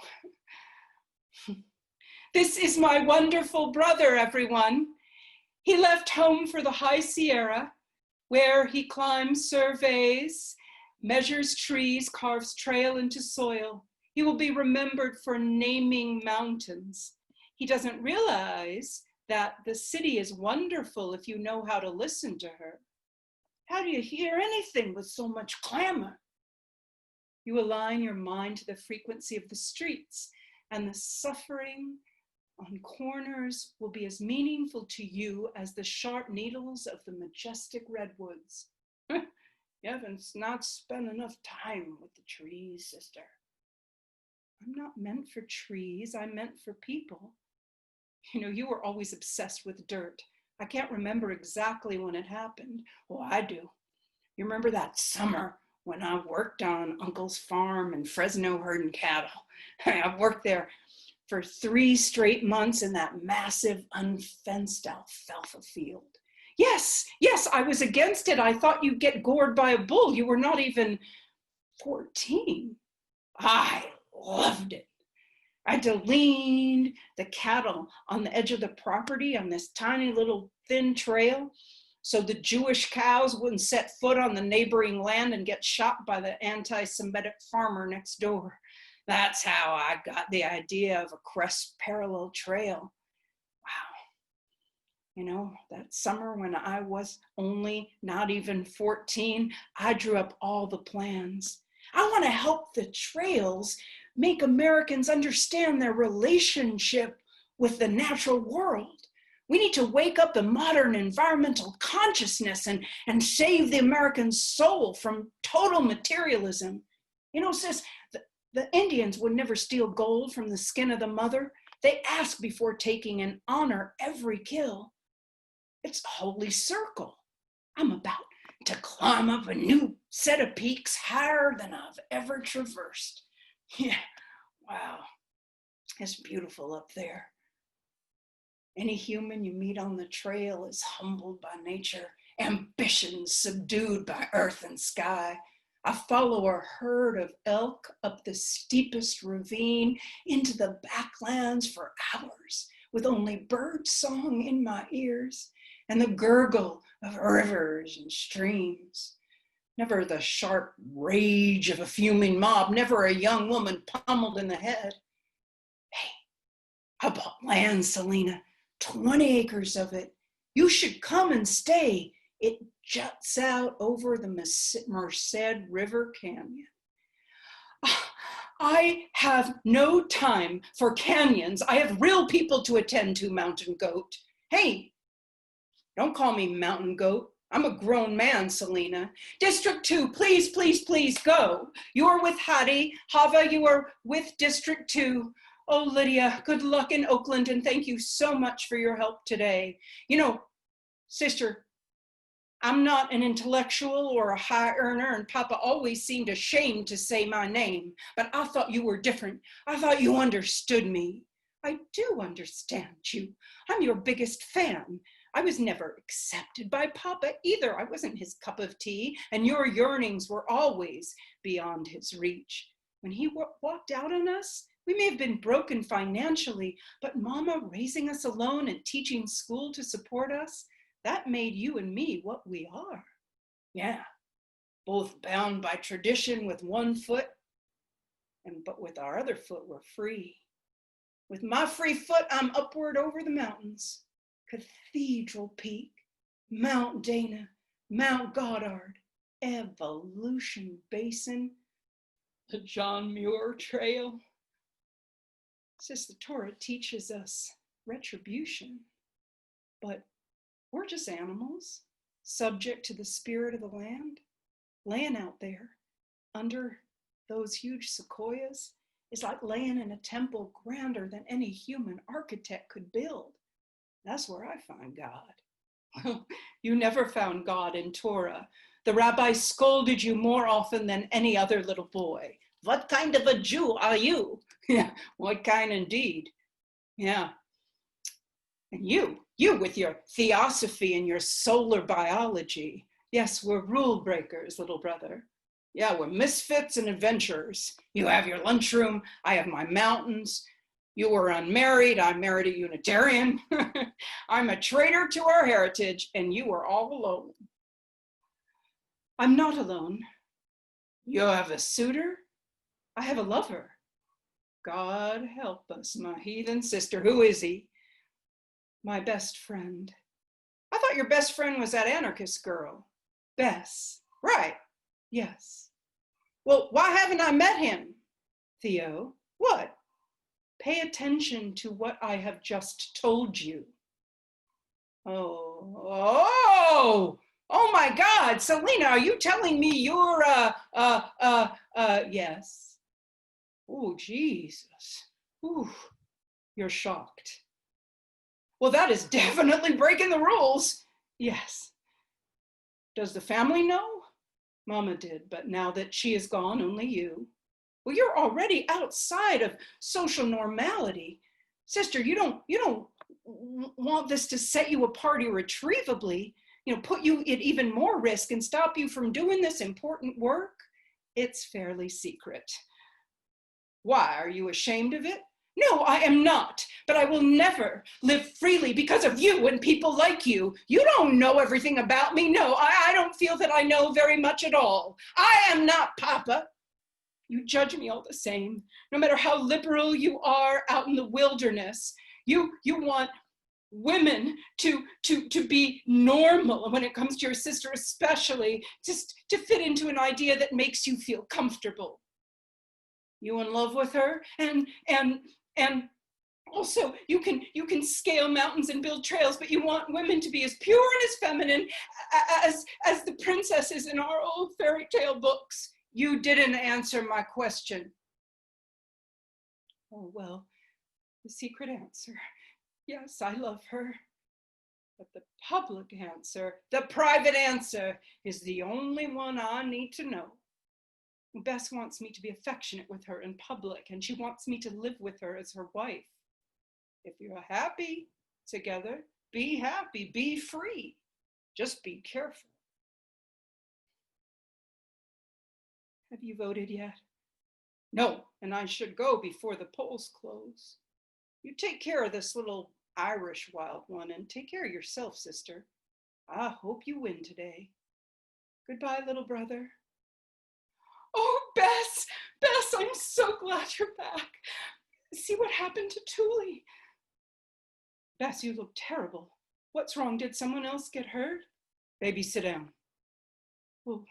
this is my wonderful brother, everyone. He left home for the High Sierra, where he climbs surveys, measures trees, carves trail into soil. He will be remembered for naming mountains. He doesn't realize that the city is wonderful if you know how to listen to her. How do you hear anything with so much clamor? You align your mind to the frequency of the streets, and the suffering on corners will be as meaningful to you as the sharp needles of the majestic redwoods. You haven't not spent enough time with the trees, sister. I'm not meant for trees, I'm meant for people. You know, you were always obsessed with dirt. I can't remember exactly when it happened. Oh, I do. You remember that summer when I worked on Uncle's farm in Fresno herding cattle? I worked there for 3 straight months in that massive unfenced alfalfa field. Yes, I was against it. I thought you'd get gored by a bull. You were not even 14. I loved it. I delaned the cattle on the edge of the property on this tiny little thin trail so the Jewish cows wouldn't set foot on the neighboring land and get shot by the anti-Semitic farmer next door. That's how I got the idea of a crest parallel trail. Wow. You know, that summer when I was only not even 14, I drew up all the plans. I want to help the trails make Americans understand their relationship with the natural world. We need to wake up the modern environmental consciousness and save the American soul from total materialism. You know, sis, the Indians would never steal gold from the skin of the mother. They ask before taking and honor every kill. It's a holy circle. I'm about to climb up a new set of peaks higher than I've ever traversed. Yeah, wow, it's beautiful up there. Any human you meet on the trail is humbled by nature, ambition subdued by earth and sky. I follow a herd of elk up the steepest ravine into the backlands for hours, with only bird song in my ears and the gurgle of rivers and streams. Never the sharp rage of a fuming mob, never a young woman pummeled in the head. Hey, I bought land, Selena, 20 acres of it. You should come and stay. It juts out over the Merced River Canyon. I have no time for canyons. I have real people to attend to, Mountain Goat. Hey, don't call me Mountain Goat. I'm a grown man, Selena. District 2, please, please, please go. You are with Hattie. Hava, you are with District 2. Oh, Lydia, good luck in Oakland, and thank you so much for your help today. You know, sister, I'm not an intellectual or a high earner, and Papa always seemed ashamed to say my name, but I thought you were different. I thought you understood me. I do understand you. I'm your biggest fan. I was never accepted by Papa either. I wasn't his cup of tea, and your yearnings were always beyond his reach. When he walked out on us, we may have been broken financially, but Mama raising us alone and teaching school to support us, that made you and me what we are. Yeah, both bound by tradition with one foot, but with our other foot, we're free. With my free foot, I'm upward over the mountains. Cathedral Peak, Mount Dana, Mount Goddard, Evolution Basin, the John Muir Trail. Sis, the Torah teaches us retribution, but we're just animals, subject to the spirit of the land. Laying out there under those huge sequoias is like laying in a temple grander than any human architect could build. That's where I find God. You never found God in Torah. The rabbi scolded you more often than any other little boy. What kind of a Jew are you? Yeah, what kind indeed? Yeah. And you with your theosophy and your solar biology. Yes, we're rule breakers, little brother. Yeah, we're misfits and adventurers. You have your lunchroom, I have my mountains. You were unmarried, I married a Unitarian. I'm a traitor to our heritage, and you are all alone. I'm not alone. You have a suitor? I have a lover. God help us, my heathen sister. Who is he? My best friend. I thought your best friend was that anarchist girl. Bess. Right. Yes. Well, why haven't I met him? Theo. What? Pay attention to what I have just told you. Oh my God, Selena, are you telling me you're, yes. Oh, Jesus. Ooh, you're shocked. Well, that is definitely breaking the rules. Yes. Does the family know? Mama did, but now that she is gone, only you. Well, you're already outside of social normality. Sister, you don't want this to set you apart irretrievably, put you at even more risk and stop you from doing this important work. It's fairly secret. Why, are you ashamed of it? No, I am not, but I will never live freely because of you and people like you. You don't know everything about me. No, I don't feel that I know very much at all. I am not Papa. You judge me all the same, no matter how liberal you are out in the wilderness. You want women to be normal when it comes to your sister, especially, just to fit into an idea that makes you feel comfortable. You in love with her, and also you can scale mountains and build trails, but you want women to be as pure and as feminine as the princesses in our old fairy tale books. You didn't answer my question. Oh, well, the secret answer. Yes, I love her. But the public answer, the private answer, is the only one I need to know. Bess wants me to be affectionate with her in public, and she wants me to live with her as her wife. If you're happy together, be happy, be free. Just be careful. Have you voted yet? No, and I should go before the polls close. You take care of this little Irish wild one, and take care of yourself, sister. I hope you win today. Goodbye, little brother. Oh, Bess, I'm so glad you're back. See what happened to Thule. Bess, you look terrible. What's wrong? Did someone else get hurt? Baby, sit down. Well,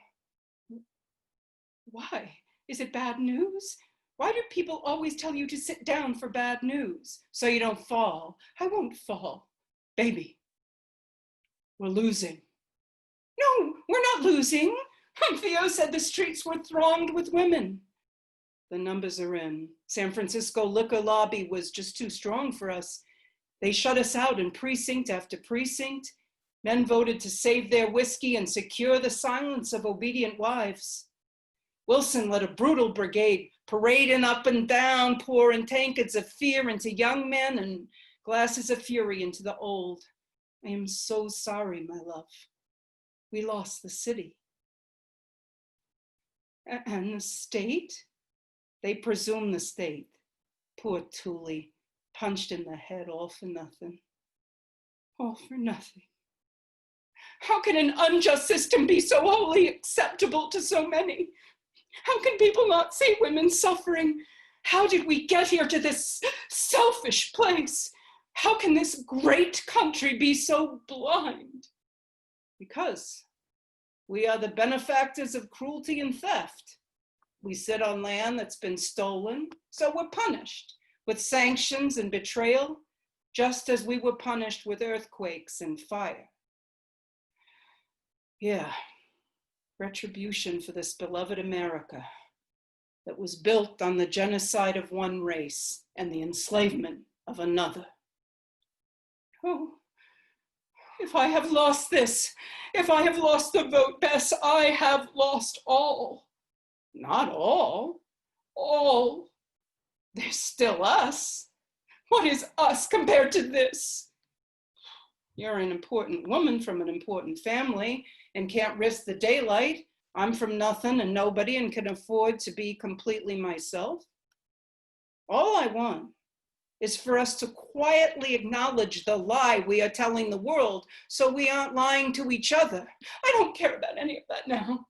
why? Is it bad news? Why do people always tell you to sit down for bad news? So you don't fall. I won't fall. Baby, we're losing. No, we're not losing. Theo said the streets were thronged with women. The numbers are in. San Francisco liquor lobby was just too strong for us. They shut us out in precinct after precinct. Men voted to save their whiskey and secure the silence of obedient wives. Wilson led a brutal brigade, parading up and down, pouring tankards of fear into young men and glasses of fury into the old. I am so sorry, my love. We lost the city. And the state? They presume the state. Poor Thule, punched in the head, all for nothing. All for nothing. How can an unjust system be so wholly acceptable to so many? How can people not see women suffering? How did we get here to this selfish place? How can this great country be so blind? Because we are the benefactors of cruelty and theft. We sit on land that's been stolen, so we're punished with sanctions and betrayal, just as we were punished with earthquakes and fire. Yeah, retribution for this beloved America that was built on the genocide of one race and the enslavement of another. Oh, if I have lost this, if I have lost the vote, Bess, I have lost all. Not all. All. There's still us. What is us compared to this? You're an important woman from an important family and can't risk the daylight. I'm from nothing and nobody and can afford to be completely myself. All I want is for us to quietly acknowledge the lie we are telling the world so we aren't lying to each other. I don't care about any of that now.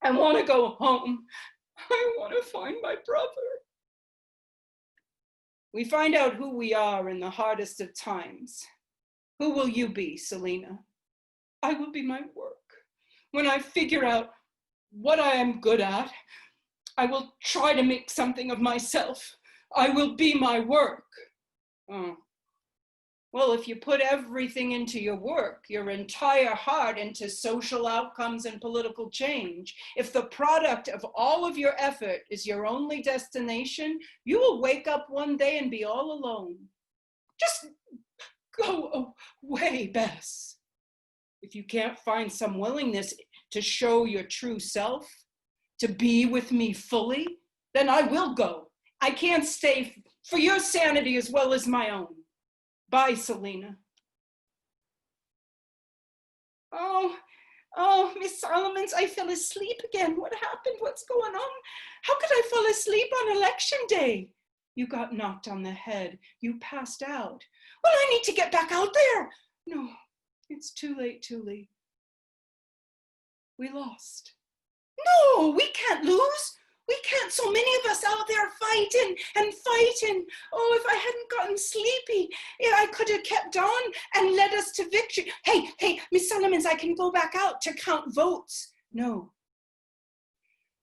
I want to go home. I want to find my brother. We find out who we are in the hardest of times. Who will you be, Selena? I will be my work. When I figure out what I am good at, I will try to make something of myself. I will be my work. Oh. Well, if you put everything into your work, your entire heart into social outcomes and political change, if the product of all of your effort is your only destination, you will wake up one day and be all alone. Just go away, Bess. If you can't find some willingness to show your true self, to be with me fully, then I will go. I can't stay for your sanity as well as my own. Bye, Selena. Oh, Oh, Miss Solomons, I fell asleep again. What happened? What's going on? How could I fall asleep on election day? You got knocked on the head. You passed out. Well, I need to get back out there. No, it's too late, Tuli. We lost. No, we can't lose. We can't, so many of us out there fighting and fighting. Oh, if I hadn't gotten sleepy, I could have kept on and led us to victory. Hey, Miss Solomons, I can go back out to count votes. No.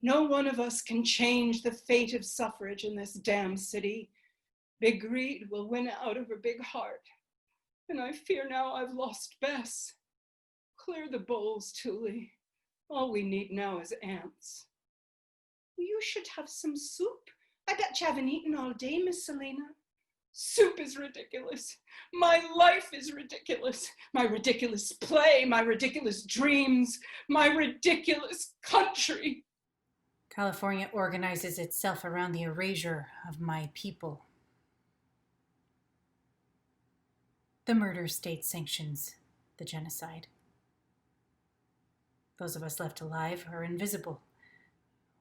No one of us can change the fate of suffrage in this damn city. Big greed will win out over big heart. And I fear now I've lost Bess. Clear the bowls, Tuli. All we need now is ants. You should have some soup. I bet you haven't eaten all day, Miss Selena. Soup is ridiculous. My life is ridiculous. My ridiculous play, my ridiculous dreams, my ridiculous country. California organizes itself around the erasure of my people. The murder state sanctions the genocide. Those of us left alive are invisible.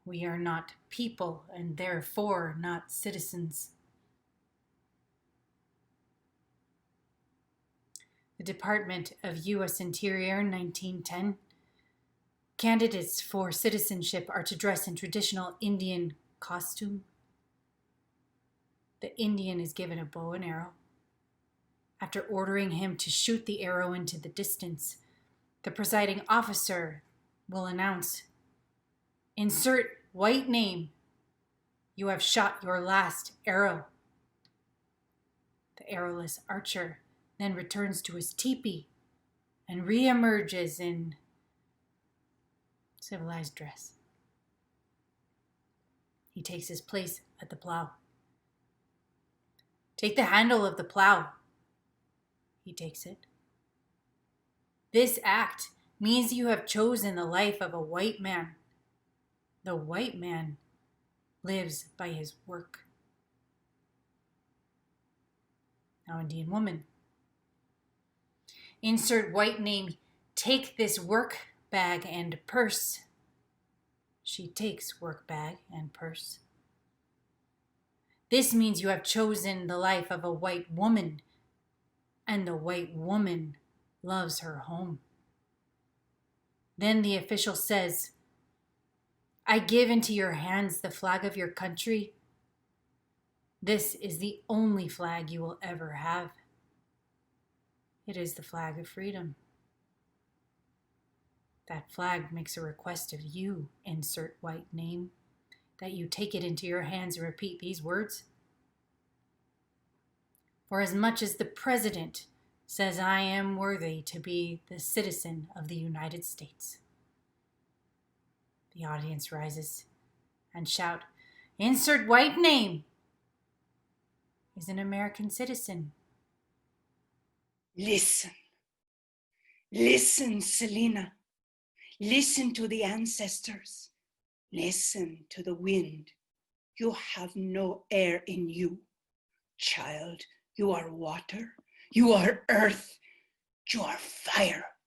We are not people and therefore not citizens. The Department of U.S. Interior, 1910. Candidates for citizenship are to dress in traditional Indian costume. The Indian is given a bow and arrow. After ordering him to shoot the arrow into the distance, the presiding officer will announce, "Insert white name. You have shot your last arrow." The arrowless archer then returns to his teepee and reemerges in civilized dress. He takes his place at the plow. "Take the handle of the plow." He takes it. This act means you have chosen the life of a white man. The white man lives by his work. Now, Indian woman. Insert white name. Take this work bag and purse. She takes work bag and purse. This means you have chosen the life of a white woman, and the white woman loves her home. Then the official says, "I give into your hands the flag of your country. This is the only flag you will ever have. It is the flag of freedom." That flag makes a request of you, insert white name, that you take it into your hands and repeat these words. "For as much as the President says I am worthy to be the citizen of the United States." The audience rises and shout, "Insert white name is an American citizen." Listen. Listen, Selena. Listen to the ancestors. Listen to the wind. You have no air in you. Child, you are water. You are earth. You are fire.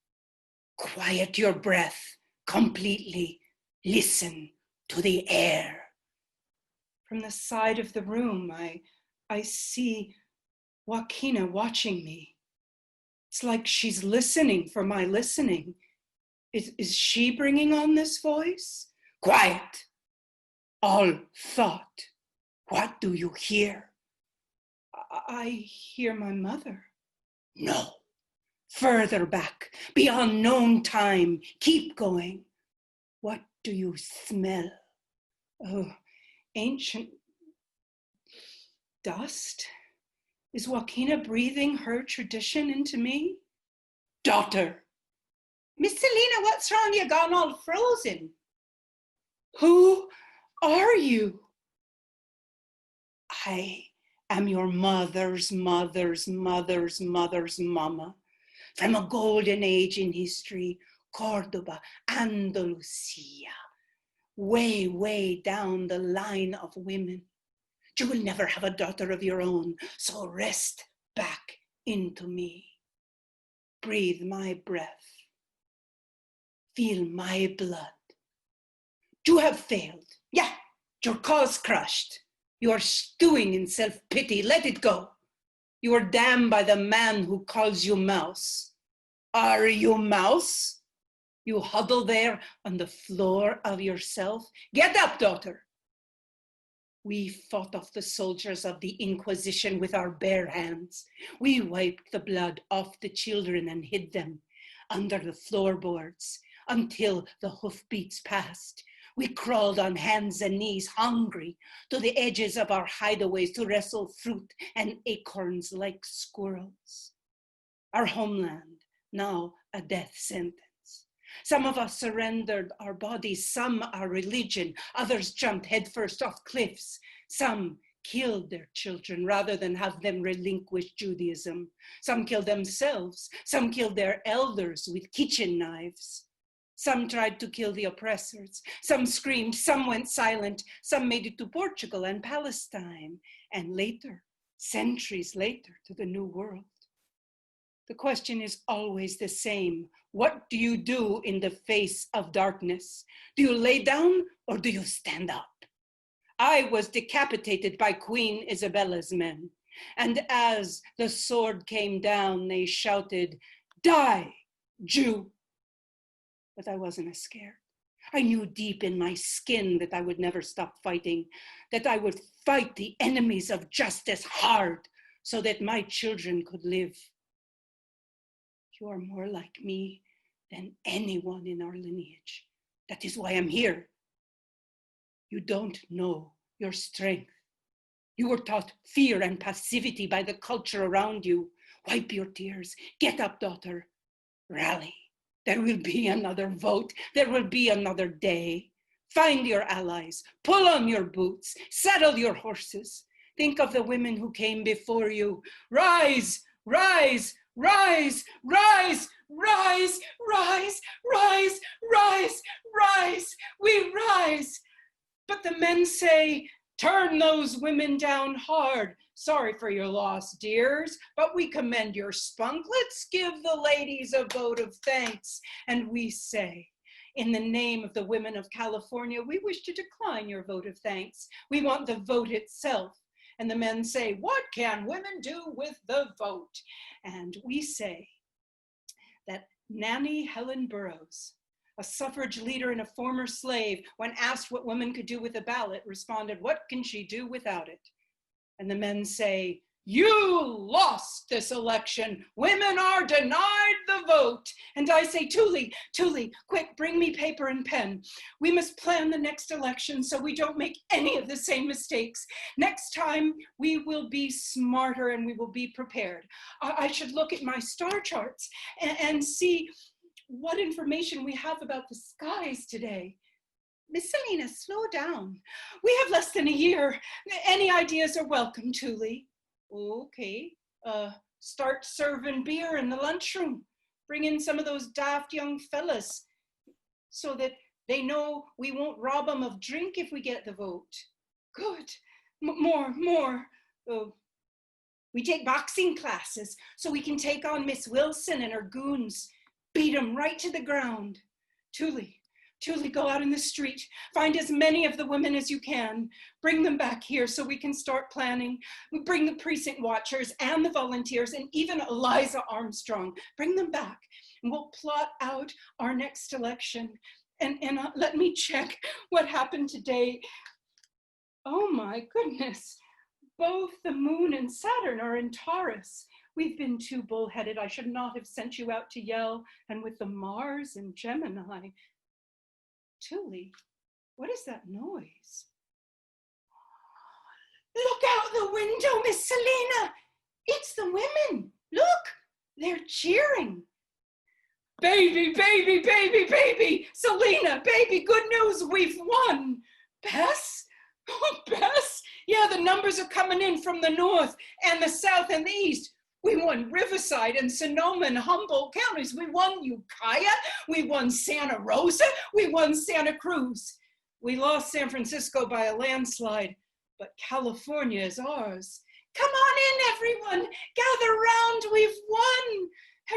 Quiet your breath completely. Listen to the air. From the side of the room, I see Joaquina watching me. It's like she's listening for my listening. Is she bringing on this voice? Quiet. All thought. What do you hear? I hear my mother. No. Further back, beyond known time. Keep going. What do you smell? Oh, ancient dust? Is Joaquina breathing her tradition into me? Daughter. Miss Selena, what's wrong? You gone all frozen. Who are you? I am your mother's mother's mother's mother's mama. From a golden age in history, Cordoba, Andalusia, way, way down the line of women. You will never have a daughter of your own, so rest back into me. Breathe my breath. feel my blood. You have failed. Yeah, your cause crushed. You are stewing in self-pity. Let it go. You are damned by the man who calls you mouse. Are you mouse? You huddle there on the floor of yourself. Get up, daughter. We fought off the soldiers of the Inquisition with our bare hands. We wiped the blood off the children and hid them under the floorboards until the hoofbeats passed. We crawled on hands and knees, hungry, to the edges of our hideaways to wrestle fruit and acorns like squirrels. Our homeland, now a death sentence. Some of us surrendered our bodies, some our religion, others jumped headfirst off cliffs, some killed their children rather than have them relinquish Judaism. Some killed themselves, some killed their elders with kitchen knives. Some tried to kill the oppressors, some screamed, some went silent, some made it to Portugal and Palestine, and later, centuries later, to the New World. The question is always the same. What do you do in the face of darkness? Do you lay down or do you stand up? I was decapitated by Queen Isabella's men, and as the sword came down, they shouted, "Die, Jew!" But I wasn't as scared. I knew deep in my skin that I would never stop fighting, that I would fight the enemies of justice hard so that my children could live. You are more like me than anyone in our lineage. That is why I'm here. You don't know your strength. You were taught fear and passivity by the culture around you. Wipe your tears. Get up, daughter. Rally. There will be another vote. There will be another day. Find your allies. Pull on your boots. Saddle your horses. Think of the women who came before you. Rise, rise, rise, rise, rise, rise, rise, rise, rise. We rise. But the men say, turn those women down hard. Sorry for your loss, dears, but we commend your spunk. Let's give the ladies a vote of thanks. And we say, in the name of the women of California, we wish to decline your vote of thanks. We want the vote itself. And the men say, what can women do with the vote? And we say that Nanny Helen Burroughs, a suffrage leader and a former slave, when asked what women could do with a ballot, responded, what can she do without it? And the men say, you lost this election. Women are denied the vote. And I say, Tuli, quick, bring me paper and pen. We must plan the next election so we don't make any of the same mistakes. Next time, we will be smarter and we will be prepared. I should look at my star charts and see what information we have about the skies today. Miss Selena, slow down. We have less than a year. Any ideas are welcome, Tuli. Okay, start serving beer in the lunchroom. Bring in some of those daft young fellas so that they know we won't rob them of drink if we get the vote. Good, more. We take boxing classes so we can take on Miss Wilson and her goons. Beat them right to the ground. Tuli, go out in the street. Find as many of the women as you can. Bring them back here so we can start planning. We bring the precinct watchers and the volunteers and even Eliza Armstrong. Bring them back and we'll plot out our next election. And let me check what happened today. Oh my goodness. Both the moon and Saturn are in Taurus. We've been too bullheaded. I should not have sent you out to yell. And with the Mars and Gemini. Tuli, what is that noise? Look out the window, Miss Selena. It's the women. Look, they're cheering. Baby. Selena, baby, good news, we've won. Bess? Oh, Bess? Yeah, the numbers are coming in from the north and the south and the east. We won Riverside and Sonoma and Humboldt counties. We won Ukiah. We won Santa Rosa. We won Santa Cruz. We lost San Francisco by a landslide, but California is ours. Come on in, everyone. Gather round. We've won.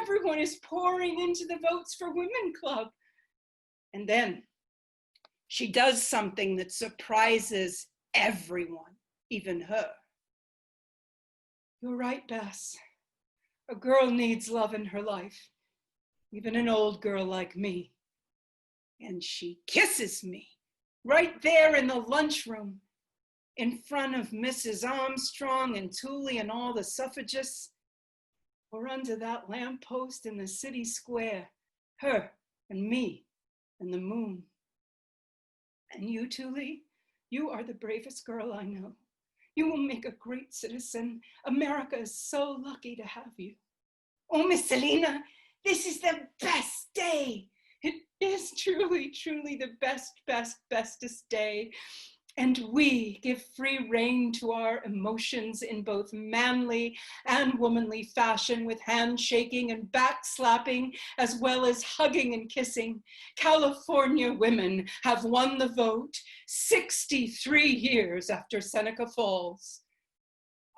Everyone is pouring into the Votes for Women Club. And then she does something that surprises everyone, even her. You're right, Bess. A girl needs love in her life, even an old girl like me. And she kisses me right there in the lunchroom in front of Mrs. Armstrong and Tooley and all the suffragists. We're under that lamppost in the city square, her and me and the moon. And you, Tooley, you are the bravest girl I know. You will make a great citizen. America is so lucky to have you. Oh, Miss Selena, this is the best day. It is truly, truly the bestest day. And we give free rein to our emotions in both manly and womanly fashion, with handshaking and back slapping, as well as hugging and kissing. California women have won the vote 63 years after Seneca Falls.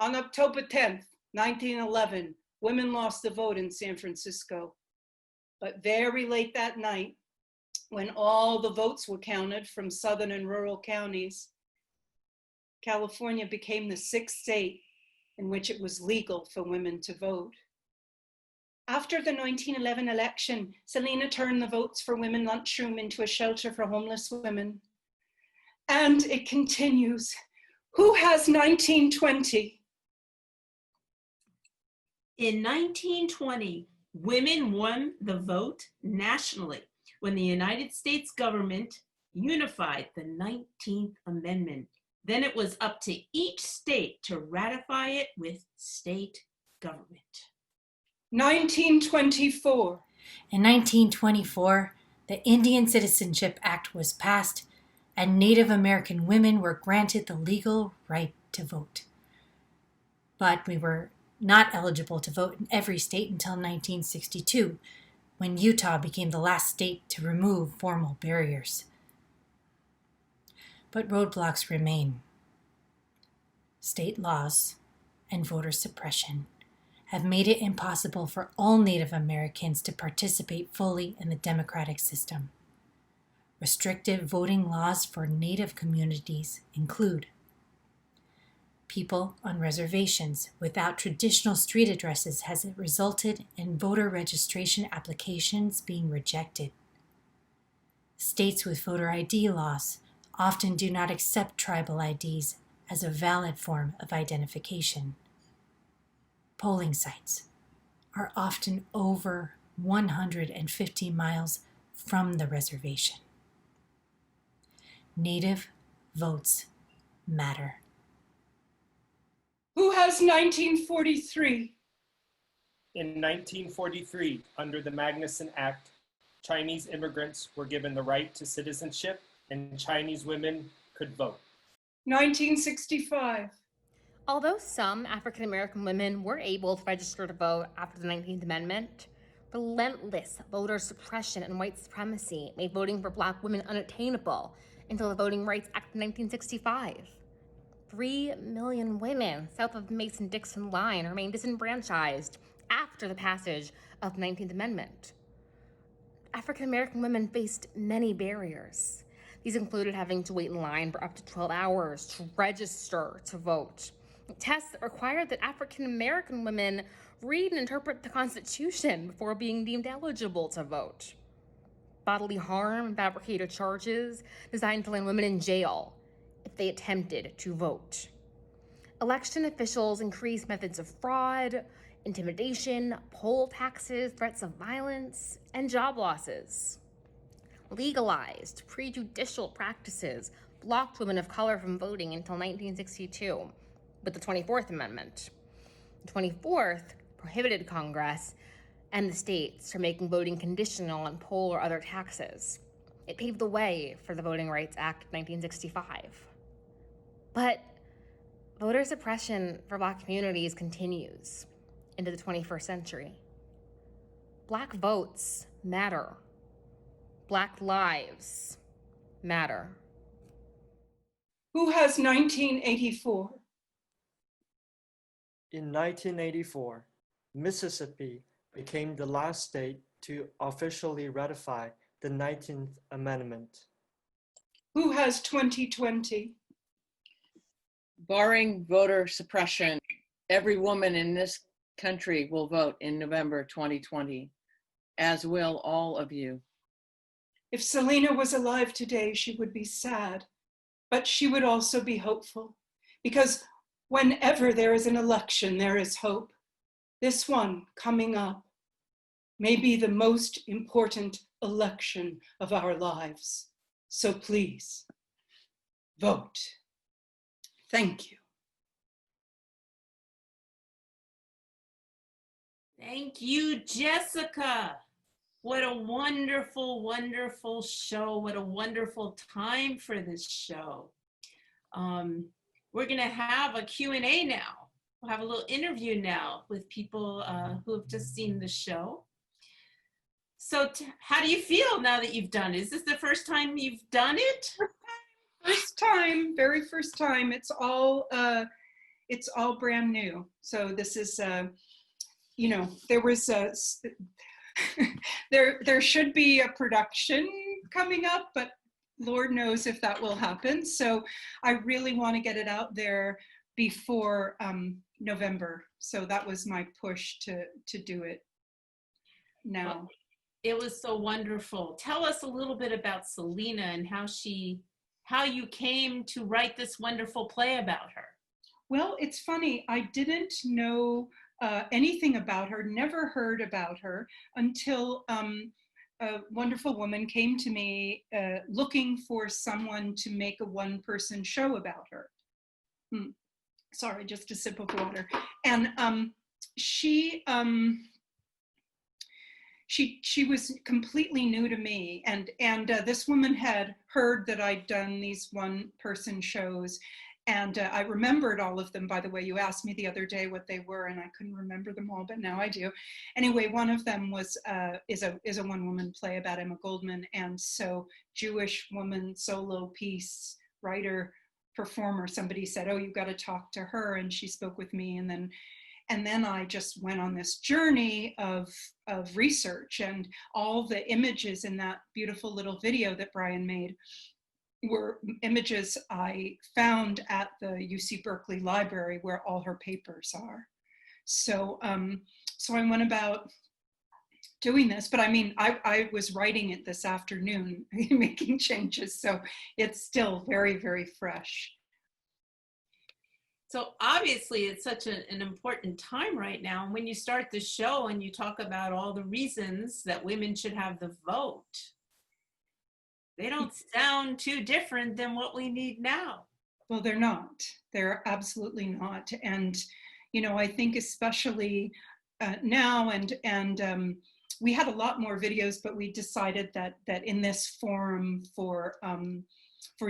On October 10th, 1911, women lost the vote in San Francisco. But very late that night, when all the votes were counted from southern and rural counties, California became the 6th state in which it was legal for women to vote. After the 1911 election, Selena turned the Votes for Women lunchroom into a shelter for homeless women. And it continues. Who has 1920? In 1920, women won the vote nationally when the United States government unified the 19th Amendment. Then it was up to each state to ratify it with state government. 1924. In 1924, the Indian Citizenship Act was passed, and Native American women were granted the legal right to vote. But we were not eligible to vote in every state until 1962, when Utah became the last state to remove formal barriers. But roadblocks remain. State laws and voter suppression have made it impossible for all Native Americans to participate fully in the democratic system. Restrictive voting laws for Native communities include people on reservations without traditional street addresses has resulted in voter registration applications being rejected. States with voter ID laws often do not accept tribal IDs as a valid form of identification. Polling sites are often over 150 miles from the reservation. Native votes matter. Who has 1943? In 1943, under the Magnuson Act, Chinese immigrants were given the right to citizenship and Chinese women could vote. 1965. Although some African American women were able to register to vote after the 19th Amendment, relentless voter suppression and white supremacy made voting for Black women unattainable until the Voting Rights Act of 1965. 3 million women south of the Mason-Dixon line remained disenfranchised after the passage of the 19th Amendment. African American women faced many barriers. These included having to wait in line for up to 12 hours to register to vote. Tests that required that African American women read and interpret the Constitution before being deemed eligible to vote. Bodily harm and fabricated charges designed to land women in jail if they attempted to vote. Election officials increased methods of fraud, intimidation, poll taxes, threats of violence, and job losses. Legalized prejudicial practices blocked women of color from voting until 1962 with the 24th Amendment. The 24th prohibited Congress and the states from making voting conditional on poll or other taxes. It paved the way for the Voting Rights Act of 1965. But voter suppression for Black communities continues into the 21st century. Black votes matter. Black lives matter. Who has 1984? In 1984, Mississippi became the last state to officially ratify the 19th Amendment. Who has 2020? Barring voter suppression, every woman in this country will vote in November 2020, as will all of you. If Selena was alive today, she would be sad, but she would also be hopeful, because whenever there is an election, there is hope. This one coming up may be the most important election of our lives. So please, vote. Thank you. Thank you, Jessica. What a wonderful, wonderful show. What a wonderful time for this show. We're gonna have a Q&A now. We'll have a little interview now with people who have just seen the show. So how do you feel now that you've done it? Is this the first time you've done it? First time, very first time. It's all brand new. So this is, you know, there was there should be a production coming up, but Lord knows if that will happen. So I really want to get it out there before November. So that was my push to do it now. Well, it was so wonderful. Tell us a little bit about Selena and how you came to write this wonderful play about her. Well, it's funny. I didn't know anything about her, never heard about her until a wonderful woman came to me looking for someone to make a one-person show about her. Sorry, just a sip of water. And she was completely new to me, and this woman had heard that I'd done these one-person shows, and I remembered all of them. By the way, you asked me the other day what they were, and I couldn't remember them all, but now I do. Anyway, one of them was is a one-woman play about Emma Goldman, and so Jewish woman solo piece writer performer. Somebody said, "Oh, you've got to talk to her," and she spoke with me, and then I just went on this journey of research, and all the images in that beautiful little video that Brian made were images I found at the UC Berkeley Library where all her papers are. So, so I went about doing this, but I mean, I was writing it this afternoon, making changes, so it's still very, very fresh. So obviously it's such an important time right now. And when you start the show and you talk about all the reasons that women should have the vote, they don't sound too different than what we need now. Well, they're not. They're absolutely not. And, you know, I think especially now, and we had a lot more videos, but we decided that in this forum for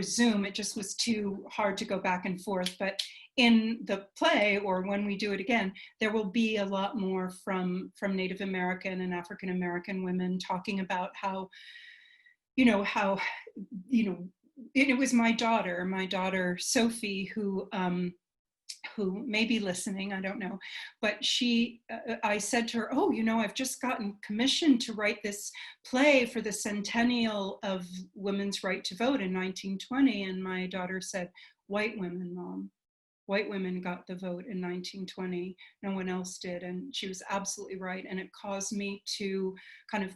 Zoom, it just was too hard to go back and forth. But in the play, or when we do it again, there will be a lot more from Native American and African American women talking about how, it was my daughter Sophie, who may be listening, I don't know, but I said to her, "Oh, you know, I've just gotten commissioned to write this play for the Centennial of women's right to vote in 1920. And my daughter said, "White women, Mom. White women got the vote in 1920. No one else did." And she was absolutely right. And it caused me to kind of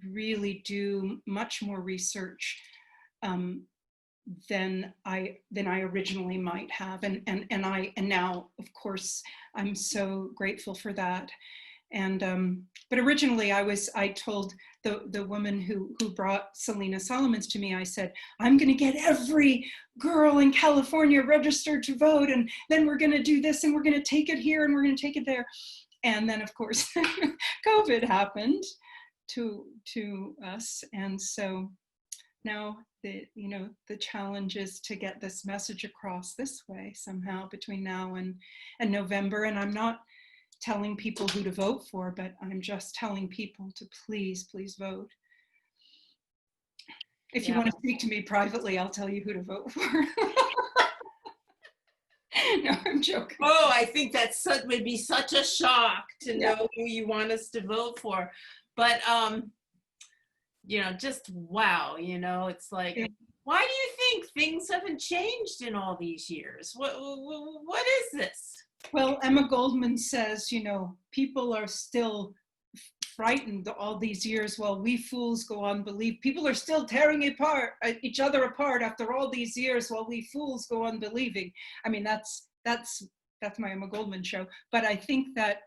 really do much more research than I originally might have. And now, of course, I'm so grateful for that. And but originally I told the woman who brought Selena Solomons to me, I said, "I'm going to get every girl in California registered to vote, and then we're going to do this, and we're going to take it here, and we're going to take it there." And then, of course, COVID happened to us, and so now the challenge is to get this message across this way somehow between now and November. And I'm not telling people who to vote for, but I'm just telling people to please vote. If you want to speak to me privately, I'll tell you who to vote for. No, I'm joking. Oh, I think would be such a shock to know who you want us to vote for. But just wow, it's like, Yeah. why do you think things haven't changed in all these years? What is this? Well, Emma Goldman says, people are still frightened all these years while we fools go on believe. People are still tearing each other apart after all these years while we fools go on believing. I mean, that's my Emma Goldman show. But I think that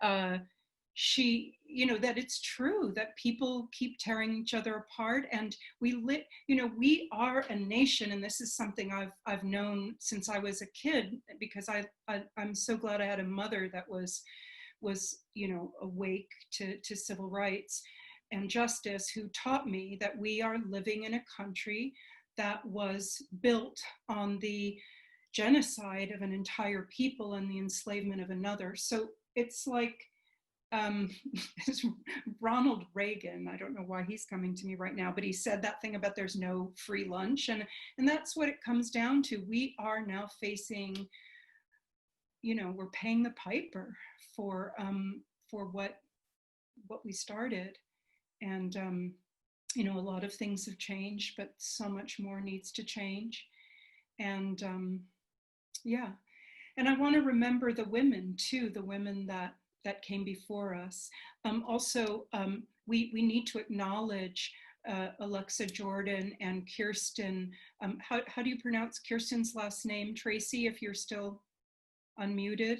that it's true that people keep tearing each other apart, and we are a nation, and this is something I've known since I was a kid, because I'm so glad I had a mother that was awake to civil rights and justice, who taught me that we are living in a country that was built on the genocide of an entire people and the enslavement of another. So it's like, Ronald Reagan, I don't know why he's coming to me right now, but he said that thing about there's no free lunch, and that's what it comes down to. We are now facing, we're paying the piper for what we started, and a lot of things have changed, but so much more needs to change, and yeah, and I want to remember the women too, the women that came before us. Also, we need to acknowledge Alexa Jordan and Kirsten. How do you pronounce Kirsten's last name, Tracy, if you're still unmuted?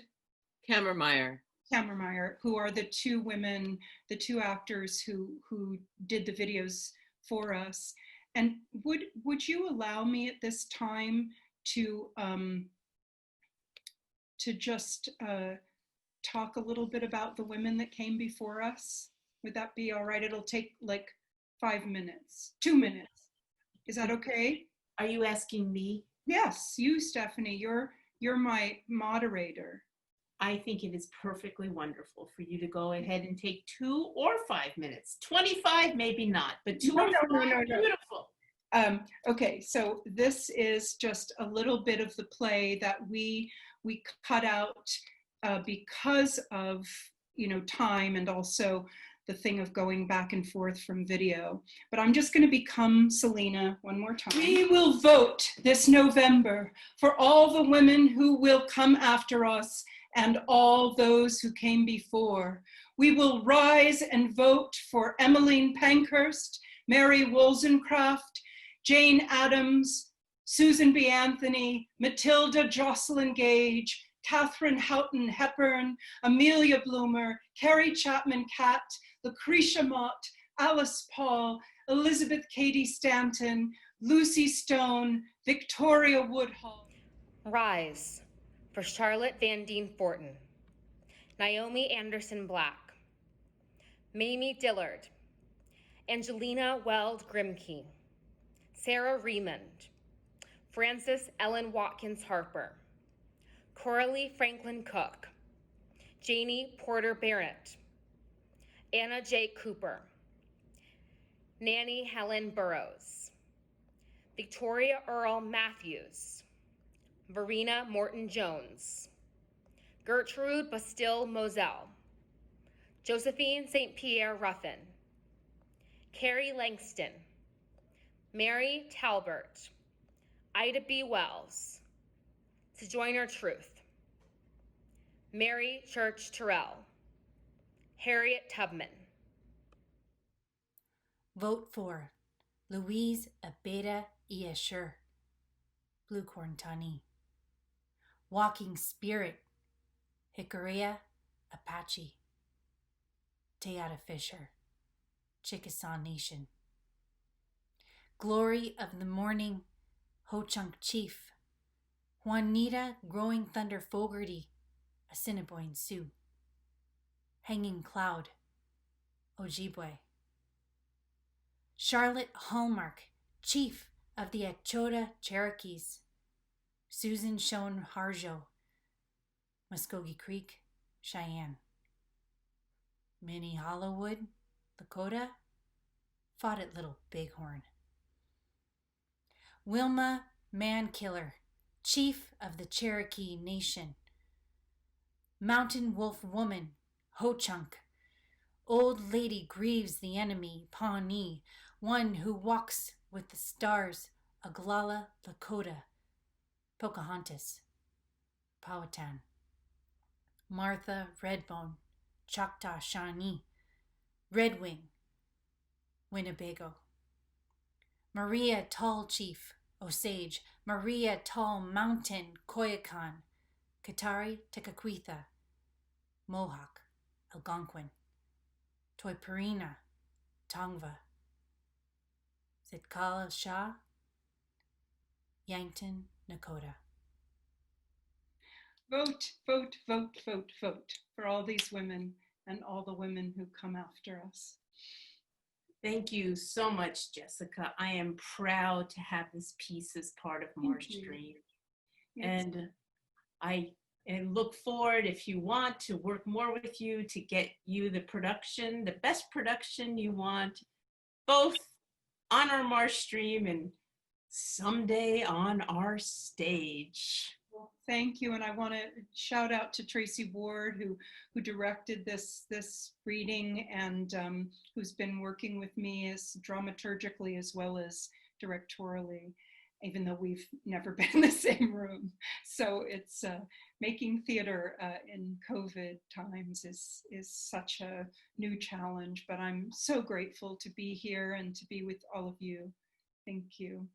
Kammermeyer. Kammermeyer, who are the two women, the two actors who did the videos for us. And would you allow me at this time to just talk a little bit about the women that came before us? Would that be all right? It'll take like 5 minutes, 2 minutes. Is that okay? Are you asking me? Yes, you, Stephanie. You're my moderator. I think it is perfectly wonderful for you to go ahead and take 2 or 5 minutes. 25, maybe not, but 2 or 5, beautiful. Okay, so this is just a little bit of the play that we cut out because of time, and also the thing of going back and forth from video. But I'm just going to become Selena one more time. We will vote this November for all the women who will come after us and all those who came before. We will rise and vote for Emmeline Pankhurst, Mary Wollstonecraft, Jane Addams, Susan B. Anthony, Matilda Jocelyn Gage, Catherine Houghton Hepburn, Amelia Bloomer, Carrie Chapman Catt, Lucretia Mott, Alice Paul, Elizabeth Cady Stanton, Lucy Stone, Victoria Woodhull. Rise for Charlotte Van Deen Fortin, Naomi Anderson Black, Mamie Dillard, Angelina Weld Grimke, Sarah Remond, Frances Ellen Watkins Harper, Coralie Franklin Cook, Janie Porter Barrett, Anna J. Cooper, Nanny Helen Burrows, Victoria Earl Matthews, Verena Morton Jones, Gertrude Bastille Moselle, Josephine St. Pierre Ruffin, Carrie Langston, Mary Talbert, Ida B. Wells, Sojourner Truth, Mary Church Terrell, Harriet Tubman. Vote for Louise Abeda Iasher, Blue Corn Tani. Walking Spirit, Hickorea Apache. Teata Fisher, Chickasaw Nation. Glory of the Morning, Ho Chunk Chief, Juanita Growing Thunder Fogarty, Assiniboine Sioux. Hanging Cloud, Ojibwe. Charlotte Hallmark, Chief of the Echota Cherokees, Susan Schoen Harjo, Muskogee Creek, Cheyenne. Minnie Hollowood, Lakota, fought at Little Bighorn. Wilma Mankiller, Chief of the Cherokee Nation. Mountain Wolf Woman, Ho Chunk. Old Lady grieves the enemy, Pawnee, one who walks with the stars, Oglala Lakota, Pocahontas, Powhatan, Martha Redbone, Choctaw Shawnee, Red Wing, Winnebago, Maria Tall Chief, Osage, Maria Tall Mountain, Koyukon, Katari Tekakwitha, Mohawk, Algonquin, Toypurina, Tongva, Sitkala Shah, Yankton, Nakota. Vote, vote, vote, vote, vote for all these women and all the women who come after us. Thank you so much, Jessica. I am proud to have this piece as part of Marsh Dream. And I look forward, if you want, to work more with you to get you the production, the best production you want, both on our Marsh Stream and someday on our stage. Well, thank you, and I want to shout out to Tracy Ward, who directed this reading and who's been working with me as dramaturgically as well as directorially, even though we've never been in the same room. So it's making theater in COVID times is such a new challenge, but I'm so grateful to be here and to be with all of you. Thank you.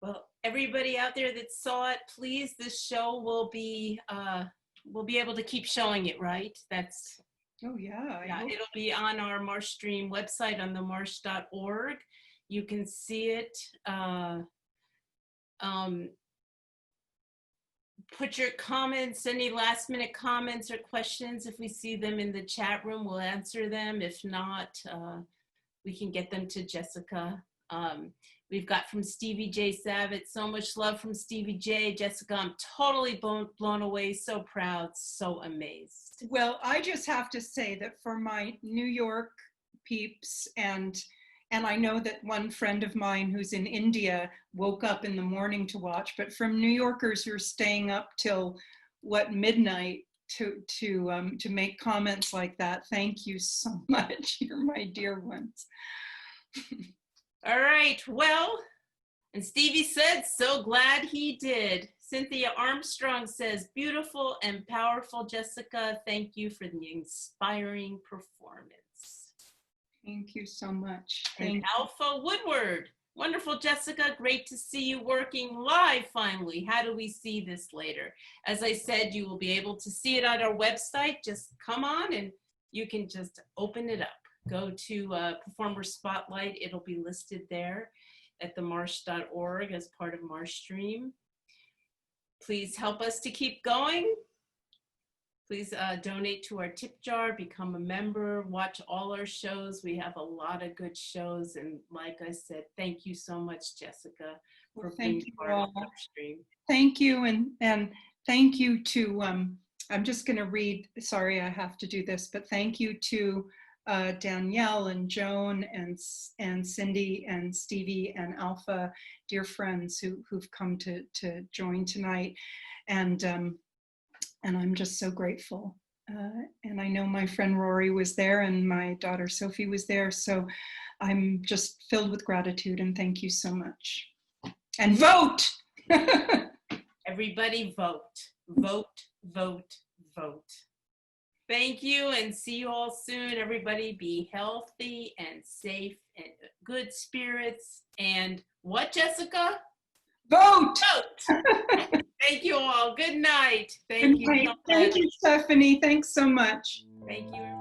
Well, everybody out there that saw it, please, this show will be we'll be able to keep showing it, right? That's Oh yeah, it'll be on our Marsh Stream website on the marsh.org. You can see it. Put your comments, any last minute comments or questions. If we see them in the chat room, we'll answer them. If not, we can get them to Jessica. We've got from Stevie J. Savitt, so much love from Stevie J. Jessica, I'm totally blown away, so proud, so amazed. Well, I just have to say that for my New York peeps, and I know that one friend of mine who's in India woke up in the morning to watch, but from New Yorkers who are staying up till midnight to make comments like that, thank you so much. You're my dear ones. All right, well, and Stevie said, so glad he did. Cynthia Armstrong says, beautiful and powerful, Jessica. Thank you for the inspiring performance. Thank you so much. And Alpha Woodward, wonderful, Jessica. Great to see you working live finally. How do we see this later? As I said, you will be able to see it on our website. Just come on and you can just open it up. Go to Performer Spotlight. It'll be listed there at the marsh.org as part of Marsh Stream. Please help us to keep going. Please donate to our tip jar, become a member, watch all our shows. We have a lot of good shows. And like I said, thank you so much, Jessica, for being part of Marsh Stream. Thank you, and thank you to, I'm just gonna read, sorry I have to do this, but thank you to Danielle and Joan and Cindy and Stevie and Alpha, dear friends who've come to join tonight, and I'm just so grateful. And I know my friend Rory was there and my daughter Sophie was there, so I'm just filled with gratitude and thank you so much. And vote! Everybody vote, vote, vote, vote. Thank you and see you all soon. Everybody be healthy and safe and good spirits. And what, Jessica? Vote! Vote! Thank you all. Good night. Thank you. Thank you, Stephanie. Thanks so much. Thank you.